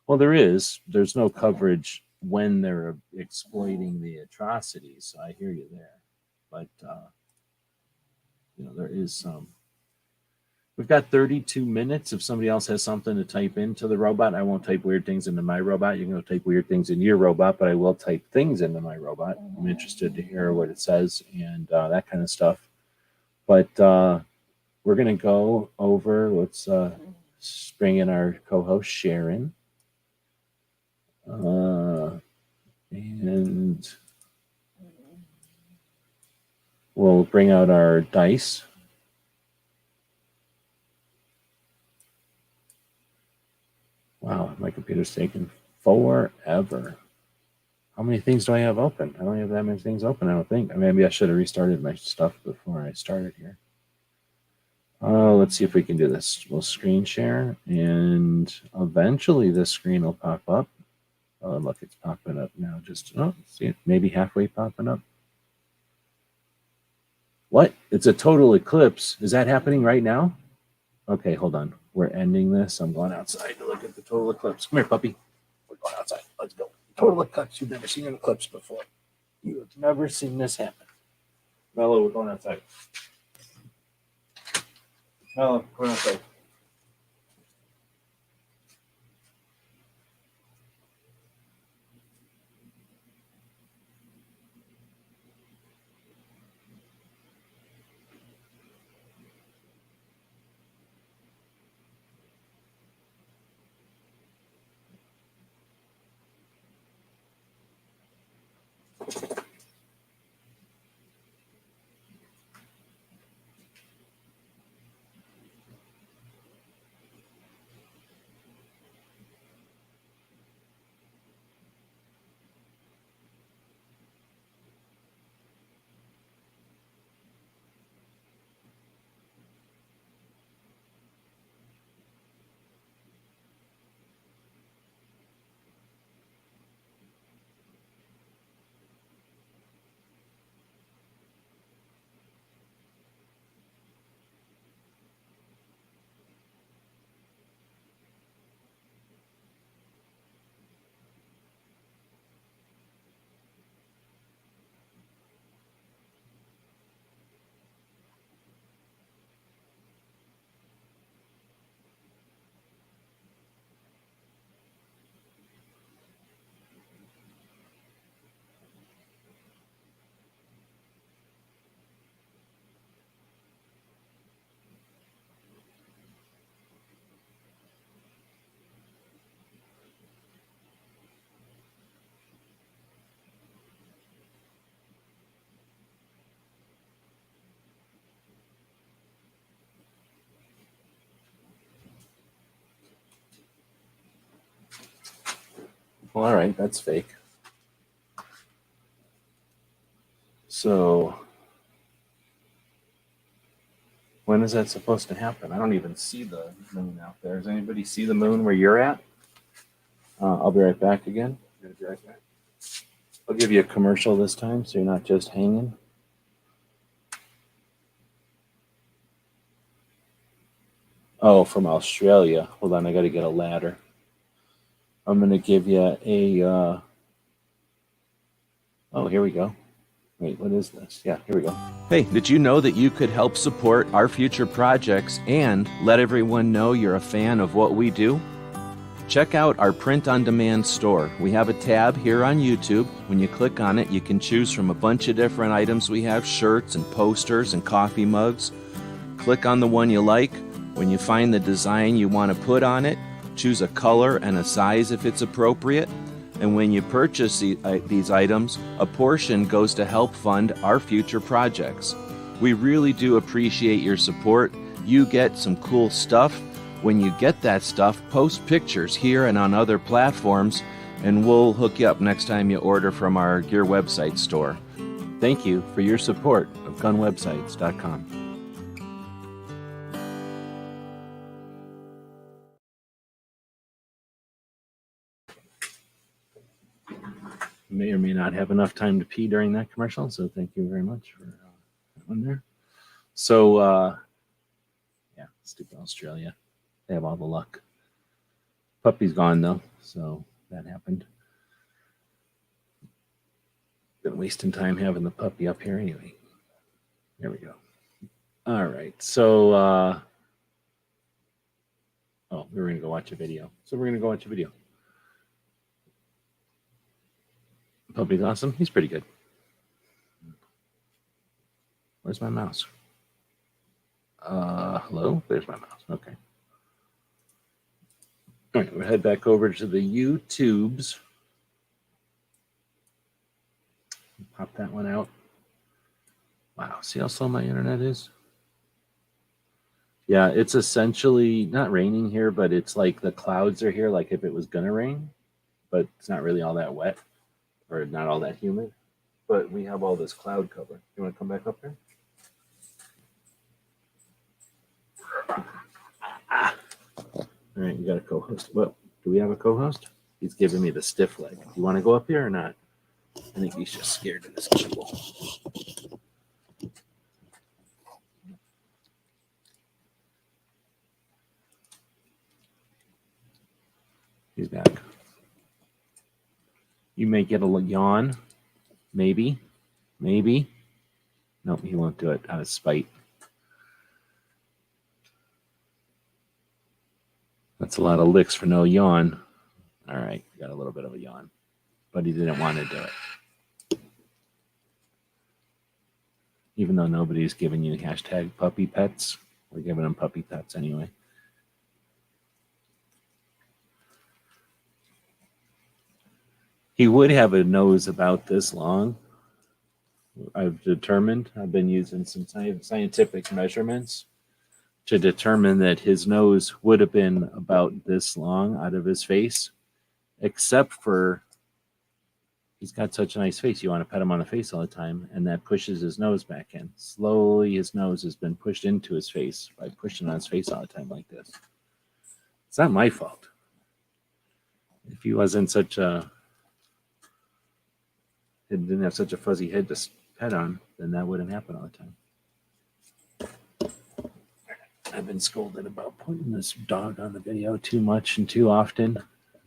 Well, there's no coverage when they're exploiting the atrocities. I hear you there. But, there is some. We've got 32 minutes. If somebody else has something to type into the robot, I won't type weird things into my robot. You can go type weird things in your robot, but I will type things into my robot. I'm interested to hear what it says and that kind of stuff. But we're going to go over, let's bring in our co-host, Sharon. And we'll bring out our dice. Wow, my computer's taking forever. How many things do I have open? I don't have that many things open, I don't think. Maybe I should have restarted my stuff before I started here. Let's see if we can do this. We'll screen share, and eventually this screen will pop up. Oh, look, it's popping up now. See it? Maybe halfway popping up. What? It's a total eclipse. Is that happening right now? Okay, hold on. We're ending this. I'm going outside to look at the total eclipse. Come here, puppy. We're going outside. Let's go. Total eclipse. You've never seen an eclipse before. You have never seen this happen. Mello, we're going outside. Mello, we're going outside. Well, all right, that's fake. So when is that supposed to happen? I don't even see the moon out there. Does anybody see the moon where you're at? I'll be right back again. I'll be right back. I'll give you a commercial this time so you're not just hanging. Oh, from Australia. Hold on, I got to get a ladder. I'm going to give you a. Oh, here we go. Wait, what is this? Yeah, here we go. Hey, did you know that you could help support our future projects and let everyone know you're a fan of what we do? Check out our print-on-demand store. We have a tab here on YouTube. When you click on it, you can choose from a bunch of different items we have, shirts and posters and coffee mugs. Click on the one you like. When you find the design you want to put on it, choose a color and a size if it's appropriate. And when you purchase these items, a portion goes to help fund our future projects. We really do appreciate your support. You get some cool stuff. When you get that stuff, post pictures here and on other platforms, and we'll hook you up next time you order from our Gear website store. Thank you for your support of gunwebsites.com. May or may not have enough time to pee during that commercial, so thank you very much for that one there. So, yeah, stupid Australia. They have all the luck. Puppy's gone, though, so that happened. Been wasting time having the puppy up here anyway. There we go. All right, so, oh, we were going to go watch a video. So we're going to go watch a video. Puppy's awesome. He's pretty good. Where's my mouse? Hello? There's my mouse. Okay. All right, we'll head back over to the YouTubes. Pop that one out. Wow, see how slow my internet is? Yeah, it's essentially not raining here, but it's like the clouds are here, like if it was gonna rain, but it's not really all that wet or not all that humid. But we have all this cloud cover. You want to come back up here? All right, you got a co-host. Well, do we have a co-host? He's giving me the stiff leg. You want to go up here or not? I think he's just scared of this gimbal. He's back. You may get a yawn. Maybe. Maybe. No, he won't do it out of spite. That's a lot of licks for no yawn. All right, got a little bit of a yawn, but he didn't want to do it. Even though nobody's giving you hashtag puppy pets, we're giving them puppy pets anyway. He would have a nose about this long. I've been using some scientific measurements to determine that his nose would have been about this long out of his face, except for he's got such a nice face. You want to pet him on the face all the time, and that pushes his nose back in. Slowly, his nose has been pushed into his face by pushing on his face all the time like this. It's not my fault. If he wasn't such a, it didn't have such a fuzzy head to pet on, then that wouldn't happen all the time. I've been scolded about putting this dog on the video too much and too often.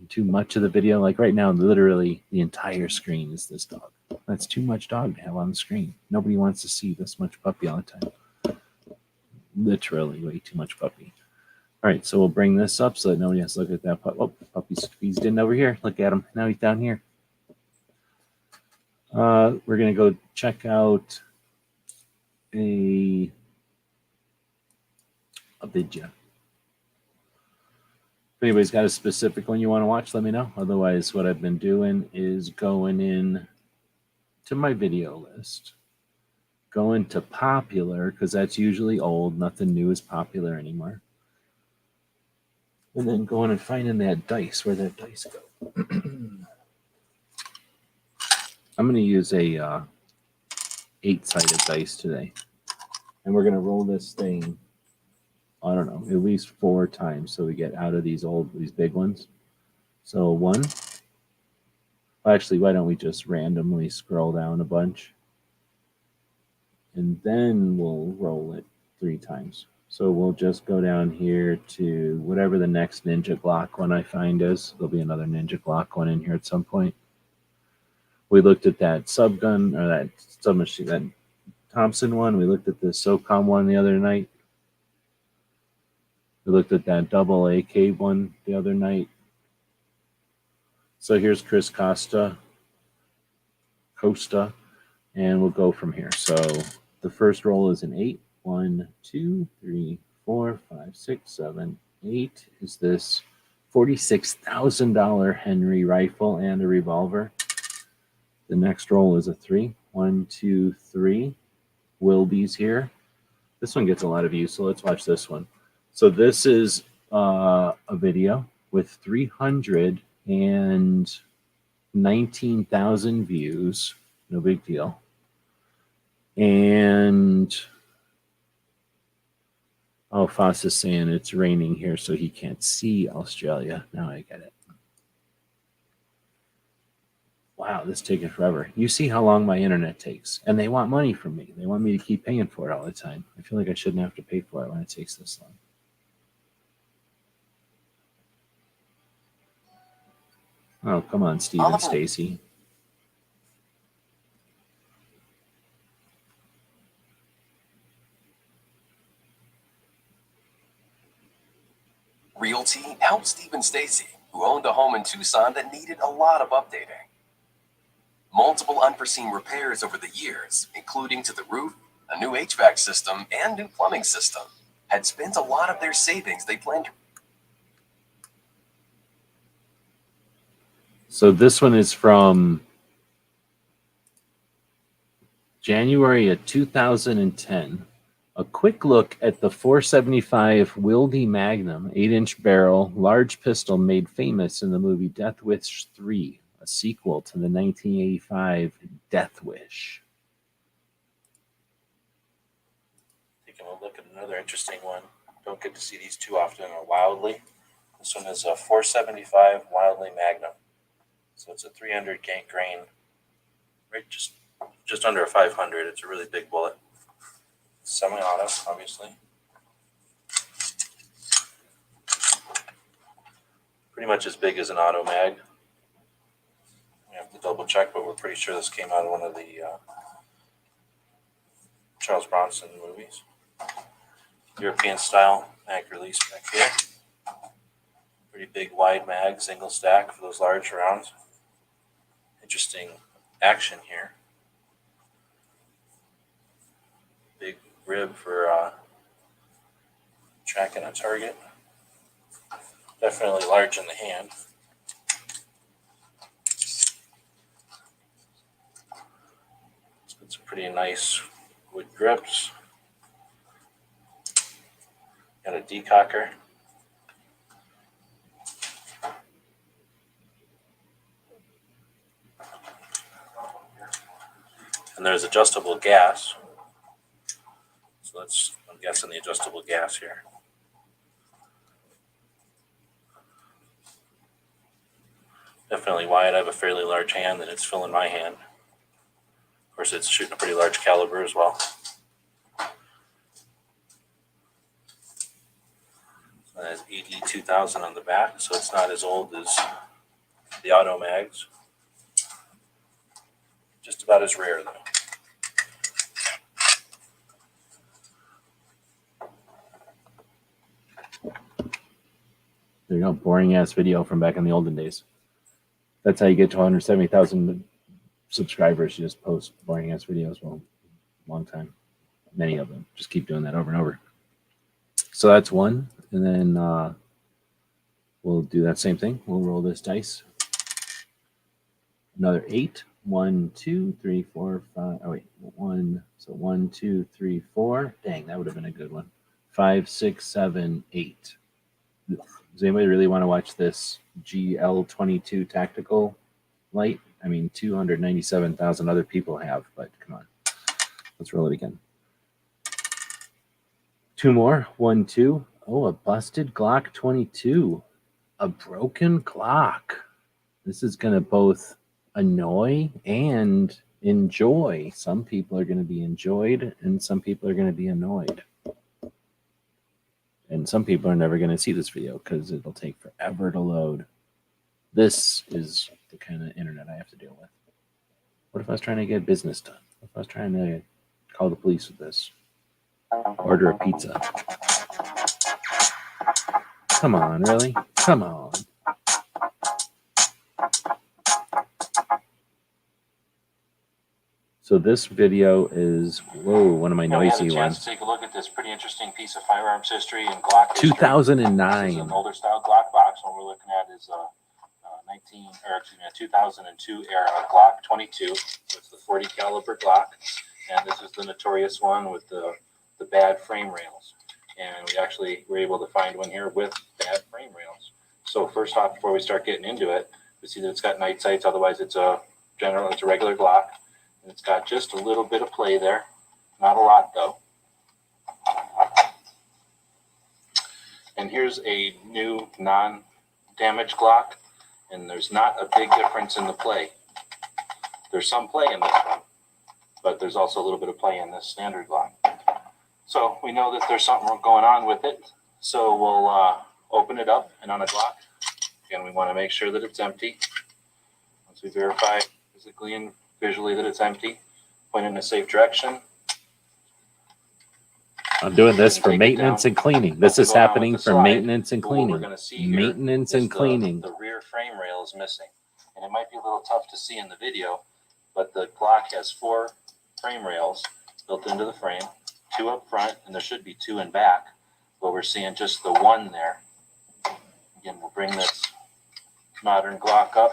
Too much of the video. Like right now, literally the entire screen is this dog. That's too much dog to have on the screen. Nobody wants to see this much puppy all the time. Literally way too much puppy. All right, so we'll bring this up so that nobody has to look at that puppy. Oh, puppy's squeezed in over here. Look at him. Now he's down here. We're going to go check out a video. If anybody's got a specific one you want to watch, let me know. Otherwise, what I've been doing is going in to my video list, going to popular, because that's usually old. Nothing new is popular anymore. And then going and finding that dice, where that dice go. I'm going to use a 8-sided dice today. And we're going to roll this thing, I don't know, at least 4 times so we get out of these big ones. So 1. Actually, why don't we just randomly scroll down a bunch? And then we'll roll it 3 times. So we'll just go down here to whatever the next Ninja Glock one I find is. There'll be another Ninja Glock one in here at some point. We looked at that subgun, or that submachine, that Thompson one. We looked at the SOCOM one the other night. We looked at that double AK one the other night. So here's Chris Costa, and we'll go from here. So the first roll is an 8. 1, 2, 3, 4, 5, 6, 7, 8. Is this $46,000 Henry rifle and a revolver? The next roll is a 3. 1, 2, 3. Wilby's here. This one gets a lot of views, so let's watch this one. So this is a video with 319,000 views. No big deal. And Foss is saying it's raining here, so he can't see Australia. Now I get it. Wow, this is taking forever. You see how long my internet takes. And they want money from me. They want me to keep paying for it all the time. I feel like I shouldn't have to pay for it when it takes this long. Oh, come on, Steve and Stacy. Realty helped Steve and Stacy, who owned a home in Tucson that needed a lot of updating. Multiple unforeseen repairs over the years, including to the roof, a new HVAC system, and new plumbing system, had spent a lot of their savings they planned to. So this one is from January of 2010. A quick look at the .475 Wildy Magnum 8-inch barrel large pistol made famous in the movie Death Wish 3, a sequel to the 1985 Death Wish. Taking a look at another interesting one. Don't get to see these too often. Are Wildly. This one is a .475 Wildly Magnum. So it's a 300 grain, right? Just under a 500. It's a really big bullet. Semi-auto, obviously. Pretty much as big as an auto mag. We have to double check, but we're pretty sure this came out of one of the Charles Bronson movies. European style mag release back here. Pretty big wide mag, single stack for those large rounds. Interesting action here. Big rib for tracking a target. Definitely large in the hand. It's got some pretty nice wood grips. Got a decocker. And there's adjustable gas. So that's, I'm guessing, the adjustable gas here. Definitely wide. I have a fairly large hand, and it's filling my hand. Of course, it's shooting a pretty large caliber as well. So it has AD 2000 on the back, so it's not as old as the auto mags. Just about as rare, though. There you go, boring ass video from back in the olden days. That's how you get to 170,000 subscribers. You just post boring ass videos. Well, long time, many of them. Just keep doing that over and over. So that's one, and then we'll do that same thing. We'll roll this dice. Another 8. 1, 2, 3, 4, 5. Oh wait, 1. So 1, 2, 3, 4. Dang, that would have been a good one. 5, 6, 7, 8. Does anybody really want to watch this GL22 tactical light? I mean, 297,000 other people have, but come on. Let's roll it again. 2 more. 1, 2. Oh, a busted Glock 22. A broken Glock. This is going to both annoy and enjoy. Some people are going to be enjoyed and some people are going to be annoyed. And some people are never going to see this video because it'll take forever to load. This is the kind of internet I have to deal with. What if I was trying to get business done? What if I was trying to call the police with this? Order a pizza. Come on, really? Come on. So this video is, whoa, one of my noisy We had a chance ones. to take a look at this pretty interesting piece of firearms history and Glock history. 2009. This is an older style Glock box. What we're looking at is a 2002 era Glock 22. So it's the 40 caliber Glock, and this is the notorious one with the bad frame rails. And we actually were able to find one here with bad frame rails. So first off, before we start getting into it, we see that it's got night sights. Otherwise, it's a regular Glock. And it's got just a little bit of play there. Not a lot, though. And here's a new non-damaged Glock. And there's not a big difference in the play. There's some play in this one, but there's also a little bit of play in this standard Glock. So we know that there's something going on with it. So we'll open it up, and on a Glock, again, we want to make sure that it's empty. Once we verify physically and visually that it's empty, point in a safe direction. I'm doing this for maintenance and cleaning. This is happening for maintenance and cleaning. What we're going to see here Maintenance and is cleaning. The rear frame rail is missing. And it might be a little tough to see in the video, but the Glock has 4 frame rails built into the frame, 2 up front, and there should be 2 in back. But we're seeing just the 1 there. Again, we'll bring this modern Glock up.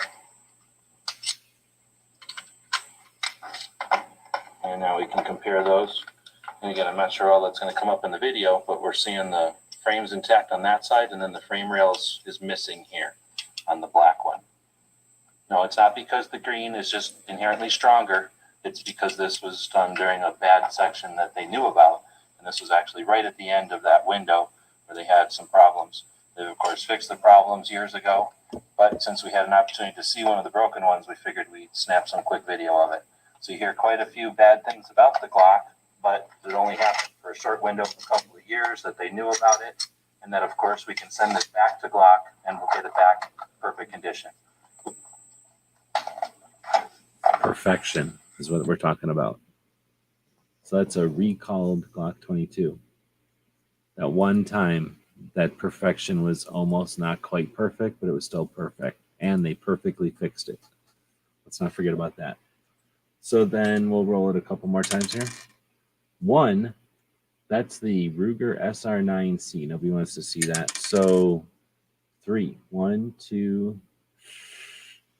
And now we can compare those. And again, I'm not sure all that's going to come up in the video, but we're seeing the frames intact on that side, and then the frame rails is missing here on the black one. No, it's not because the green is just inherently stronger. It's because this was done during a bad section that they knew about, and this was actually right at the end of that window where they had some problems. They, of course, fixed the problems years ago, but since we had an opportunity to see one of the broken ones, we figured we'd snap some quick video of it. So you hear quite a few bad things about the Glock, but it only happened for a short window of a couple of years that they knew about it, and that, of course, we can send this back to Glock, and we'll get it back in perfect condition. Perfection is what we're talking about. So that's a recalled Glock 22. That one time, that perfection was almost not quite perfect, but it was still perfect, and they perfectly fixed it. Let's not forget about that. So then we'll roll it a couple more times here. 1, that's the Ruger SR9C. Nobody wants to see that. So 3, 1, 2,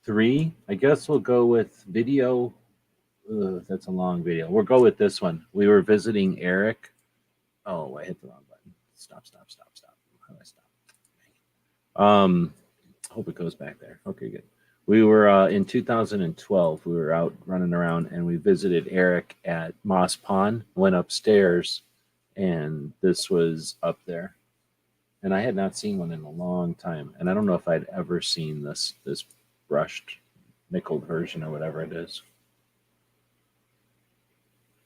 3. I guess we'll go with video. That's a long video. We'll go with this one. We were visiting Eric. Oh, I hit the wrong button. Stop. How do I stop? Hope it goes back there. Okay, good. We were in 2012. We were out running around, and we visited Eric at Moss Pond. Went upstairs, and this was up there. And I had not seen one in a long time, and I don't know if I'd ever seen this brushed nickeled version or whatever it is.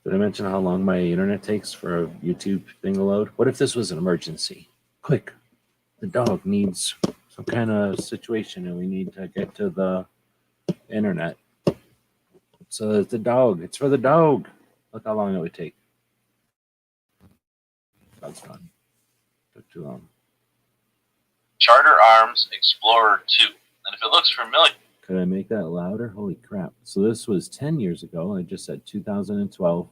Did I mention how long my internet takes for a YouTube thing to load? What if this was an emergency? Quick, the dog needs some kind of situation and we need to get to the internet. So it's the dog. It's for the dog. Look how long it would take. Dog's gone. Took too long. Charter Arms Explorer 2. And if it looks familiar, Could I make that louder? Holy crap. So this was 10 years ago. I just said 2012.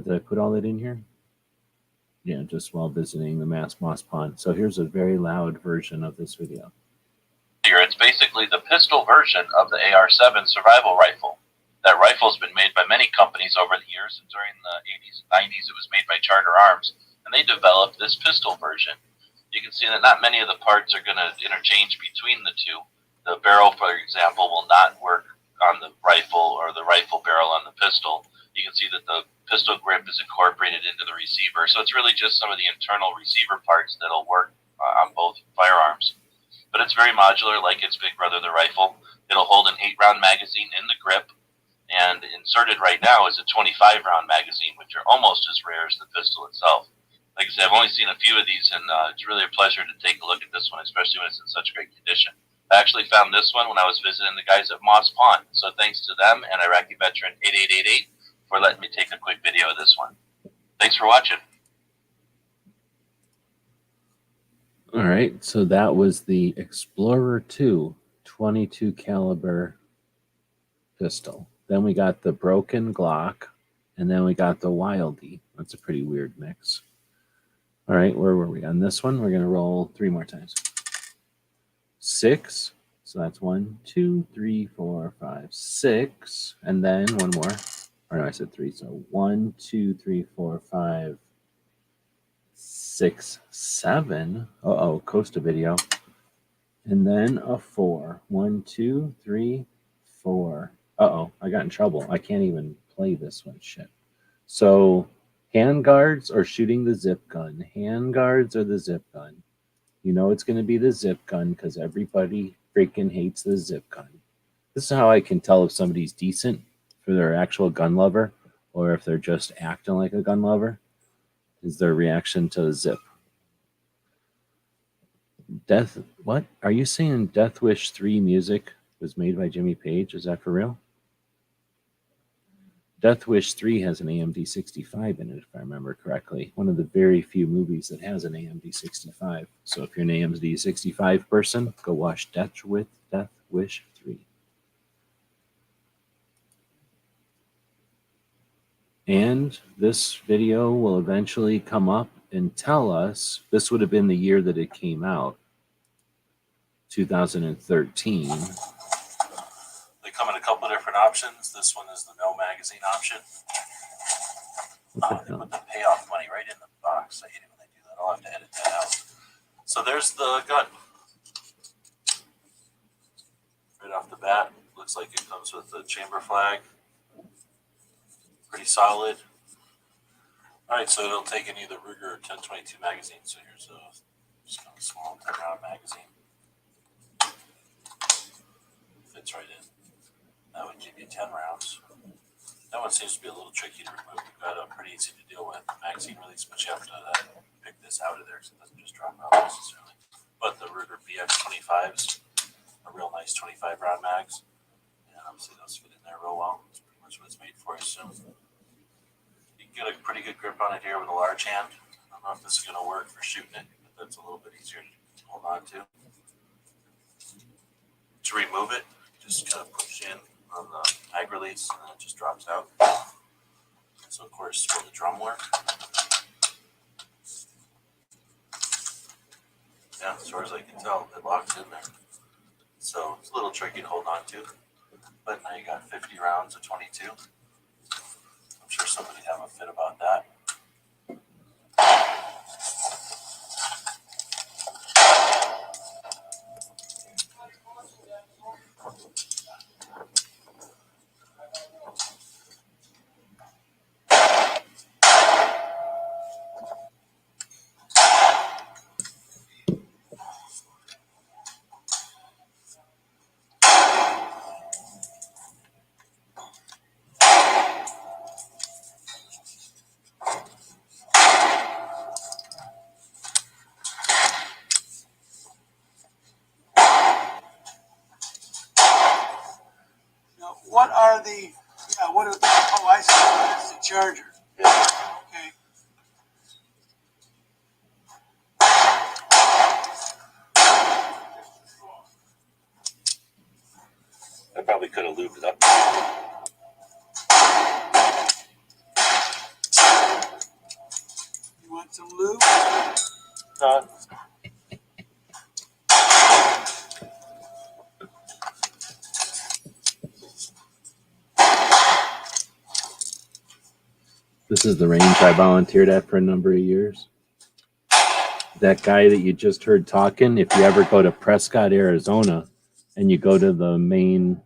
Did I put all that in here? Yeah, just while visiting the Moss Pond. So here's a very loud version of this video. it's basically the pistol version of the AR-7 survival rifle. That rifle's been made by many companies over the years, and during the 80s and 90s it was made by Charter Arms, and they developed this pistol version. You can see that not many of the parts are going to interchange between the two, The barrel, for example, will not work on the rifle or the rifle barrel on the pistol. You can see that the pistol grip is incorporated into the receiver. So it's really just some of the internal receiver parts that'll work on both firearms. But it's very modular, like its big brother, the rifle. It'll hold an 8-round magazine in the grip, and inserted right now is a 25-round magazine, which are almost as rare as the pistol itself. Like I said, I've only seen a few of these, and it's really a pleasure to take a look at this one, especially when it's in such great condition. I actually found this one when I was visiting the guys at Moss Pawn, so thanks to them and Iraqi Veteran 8888 for letting me take a quick video of this one. Thanks for watching. All right, so that was the Explorer 2 22 caliber pistol. Then we got the broken Glock, and then we got the Wildie. That's a pretty weird mix. All right, where were we on this one? We're going to roll 3 more times. 6. So that's 1, 2, 3, 4, 5, 6. And then one more. Or no, I said 3. So 1, 2, 3, 4, 5, 6, 7. Uh-oh, Costa video. And then a 4. 1, 2, 3, 4. Uh-oh, I got in trouble. I can't even play this one. Shit. So handguards or shooting the zip gun? Handguards or the zip gun? You know it's going to be the zip gun because everybody freaking hates the zip gun. This is how I can tell if somebody's decent for their actual gun lover or if they're just acting like a gun lover, is their reaction to the zip. What? Are you saying Death Wish 3 music was made by Jimmy Page? Is that for real? Death Wish 3 has an AMD 65 in it, if I remember correctly. One of the very few movies that has an AMD 65. So if you're an AMD 65 person, go watch Death Wish 3. And this video will eventually come up and tell us, this would have been the year that it came out, 2013. They come in a couple of different options. This one is the no magazine option. They put the payoff money right in the box. I hate it when they do that. I'll have to edit that out. So there's the gun. Right off the bat, looks like it comes with the chamber flag. Pretty solid. All right, so it'll take any of the Ruger 1022 magazine. So here's a just kind of small 10-round magazine. Fits right in. That would give you 10 rounds. That one seems to be a little tricky to remove. We've got a pretty easy to deal with magazine release, but you have to pick this out of there because it doesn't just drop out necessarily. But the Ruger BX25s are real nice 25-round mags. And obviously those fit in there real well. That's pretty much what it's made for. So you can get a pretty good grip on it here with a large hand. I don't know if this is going to work for shooting it, but that's a little bit easier to hold on to. To remove it, just kind of push in on the mag release and then it just drops out. So of course, will the drum work? Yeah, as far as I can tell, it locks in there. So it's a little tricky to hold on to. But now you got 50 rounds of 22. I'm sure somebody would have a fit about that. What are the, what are the, oh, I see, that's the charger. Okay. I probably could have lubed it up. You want some lube? No. This is the range I volunteered at for a number of years. That guy that you just heard talking, if you ever go to Prescott, Arizona, and you go to the main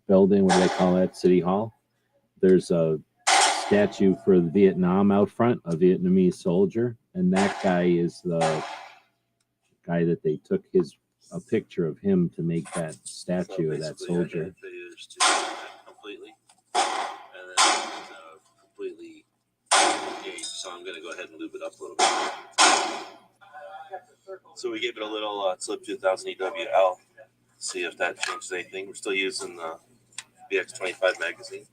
building, what do they call that? City Hall. There's a statue for Vietnam out front, a Vietnamese soldier, and that guy is the guy that they took a picture of him to make that statue of that soldier. Completely, and then completely engaged. So I'm going to go ahead and lube it up a little bit. So we gave it a little slip 2000 EWL. See if that changes anything. We're still using the BX25 magazine.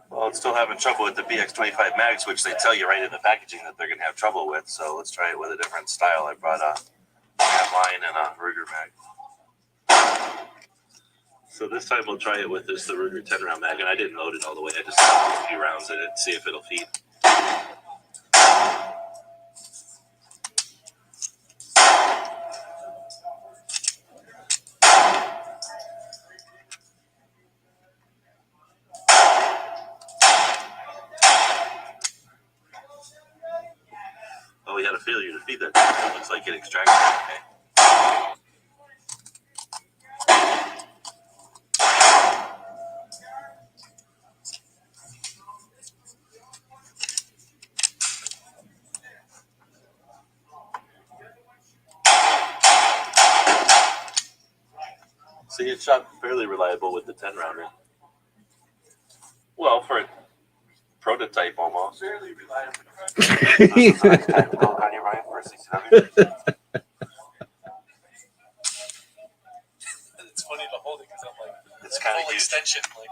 Well, it's still having trouble with the BX25 mags, which they tell you right in the packaging that they're going to have trouble with. So let's try it with a different style. I brought a line and a Ruger mag. So this time we'll try it with the Ruger 10 round mag, and I didn't load it all the way. I just put a few rounds in it to see if it'll feed. Oh, we had a failure to feed that. It looks like it extracted. Okay. See, it shot fairly reliable with the 10 rounder. Well, for a prototype almost. Fairly reliable. This is a nice time to on you, Ryan, for a CCW. It's funny to hold it because I'm like, it's kind of full extension. Like,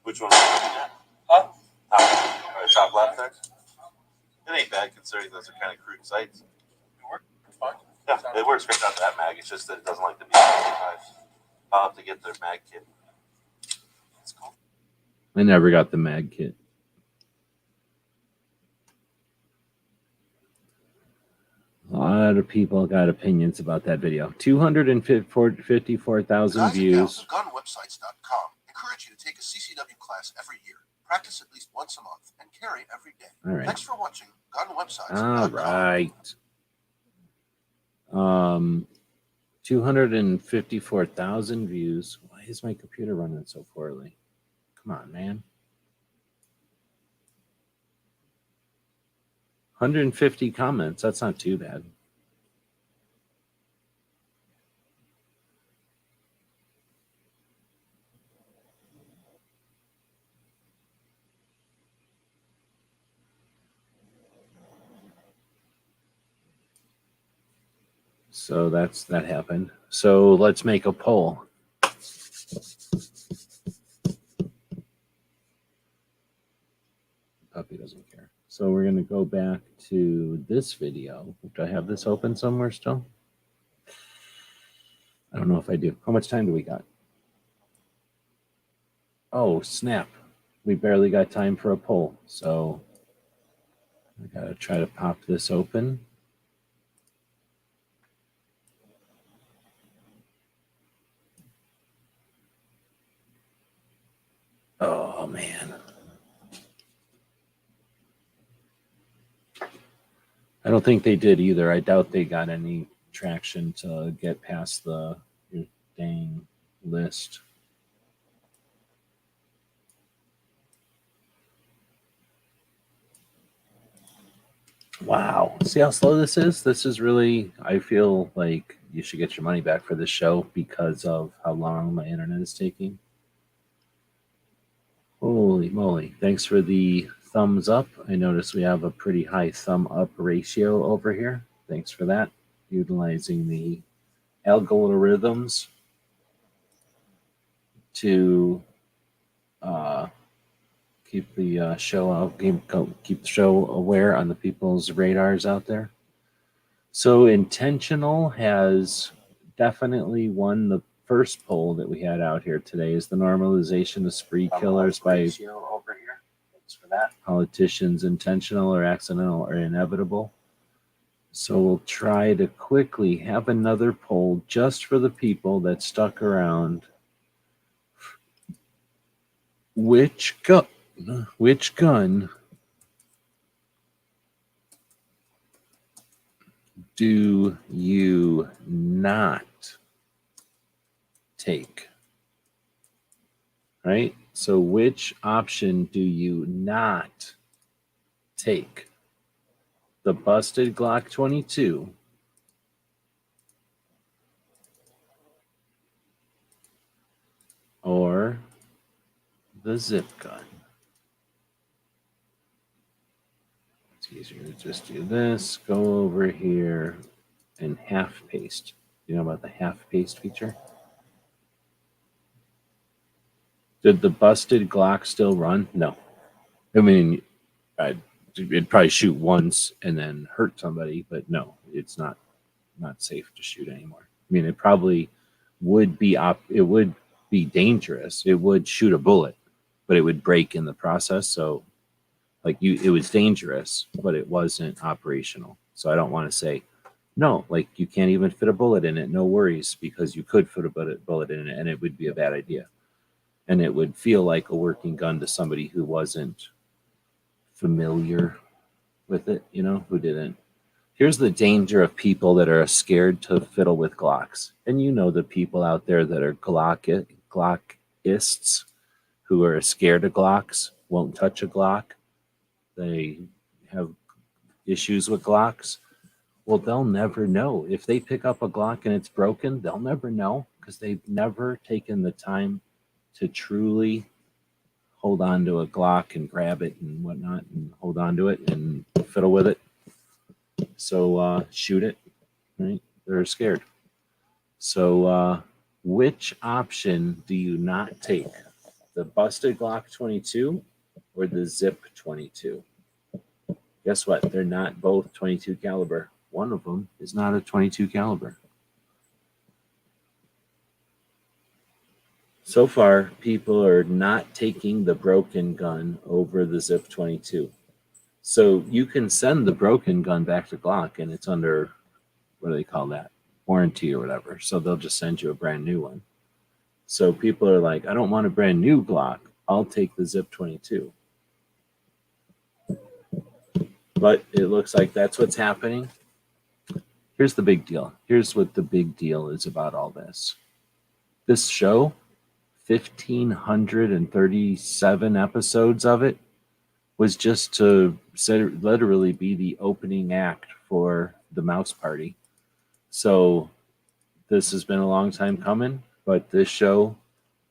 which one? Huh? Top left there? It ain't bad considering those are kind of crude sights. It works fine. Yeah, it works great out that mag. It's just that it doesn't like the BX25. I'll have to get their mag kit. It's cool. I never got the mag kit. A lot of people got opinions about that video. 254,000 views. GunWebsites.com encourage you to take a CCW class every year. Practice at least once a month and carry every day. All right. Thanks for watching All GunWebsites.com. right. 254,000 views. Why is my computer running so poorly? Come on, man. 150 comments. That's not too bad. So that happened. So let's make a poll. Puppy doesn't care. So we're going to go back to this video. Do I have this open somewhere still? I don't know if I do. How much time do we got? Oh, snap. We barely got time for a poll. So I got to try to pop this open. Oh, man. I don't think they did either. I doubt they got any traction to get past the dang list. Wow. See how slow this is? This is really, I feel like you should get your money back for this show because of how long my internet is taking. Holy moly. Thanks for the thumbs up. I notice we have a pretty high thumb up ratio over here. Thanks for that. Utilizing the algorithms to keep the show out, keep the show aware on the people's radars out there. So intentional has definitely won the first poll that we had out here today. Is the normalization of spree killers by over here. Thanks for that. politicians intentional or accidental or inevitable? So we'll try to quickly have another poll just for the people that stuck around. Which gun do you not take? Right? So which option do you not take? The busted Glock 22 or the zip gun? It's easier to just do this, go over here and half paste. You know about the half paste feature? Did the busted Glock still run? No. I mean, it'd probably shoot once and then hurt somebody, but no, it's not safe to shoot anymore. I mean, it probably would be it would be dangerous. It would shoot a bullet, but it would break in the process. So, like it was dangerous, but it wasn't operational. So I don't want to say no, like you can't even fit a bullet in it. No worries, because you could fit a bullet in it, and it would be a bad idea, and it would feel like a working gun to somebody who wasn't familiar with it, who didn't. Here's the danger of people that are scared to fiddle with Glocks. And the people out there that are Glockists who are scared of Glocks, won't touch a Glock. They have issues with Glocks. Well, they'll never know. If they pick up a Glock and it's broken, they'll never know because they've never taken the time to truly hold on to a Glock and grab it and whatnot and hold on to it and fiddle with it. So shoot it, right? They're scared. So which option do you not take? The busted Glock 22 or the Zip 22? Guess what? They're not both 22 caliber. One of them is not a 22 caliber. So far, people are not taking the broken gun over the Zip 22. So you can send the broken gun back to Glock and it's under, what do they call that? Warranty or whatever. So they'll just send you a brand new one. So people are like, I don't want a brand new Glock. I'll take the Zip 22. But it looks like that's what's happening. Here's the big deal. Here's what the big deal is about all this. This show, 1,537 episodes of it, was just to literally be the opening act for the Mouse Party. So this has been a long time coming, but this show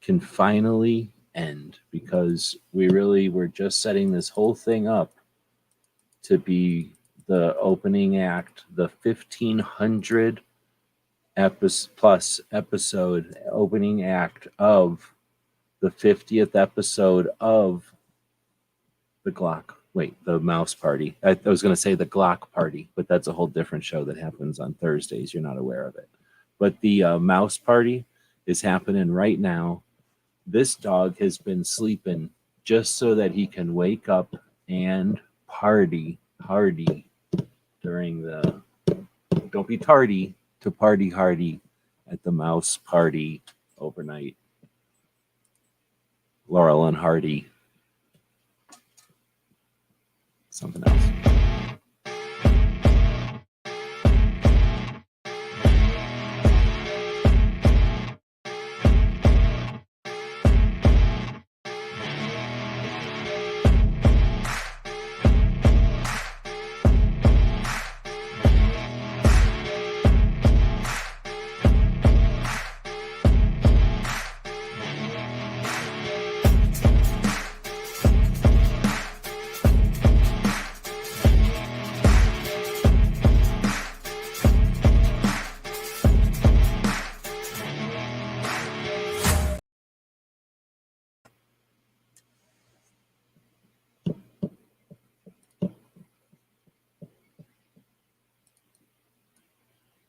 can finally end because we really were just setting this whole thing up to be the opening act, the 1,500 plus episode opening act of the 50th episode of the Mouse Party. I was going to say the Glock Party, but that's a whole different show that happens on Thursdays. You're not aware of it. But the Mouse Party is happening right now. This dog has been sleeping just so that he can wake up and party during the, don't be tardy to party hardy at the Mouse Party overnight. Laurel and Hardy. Something else.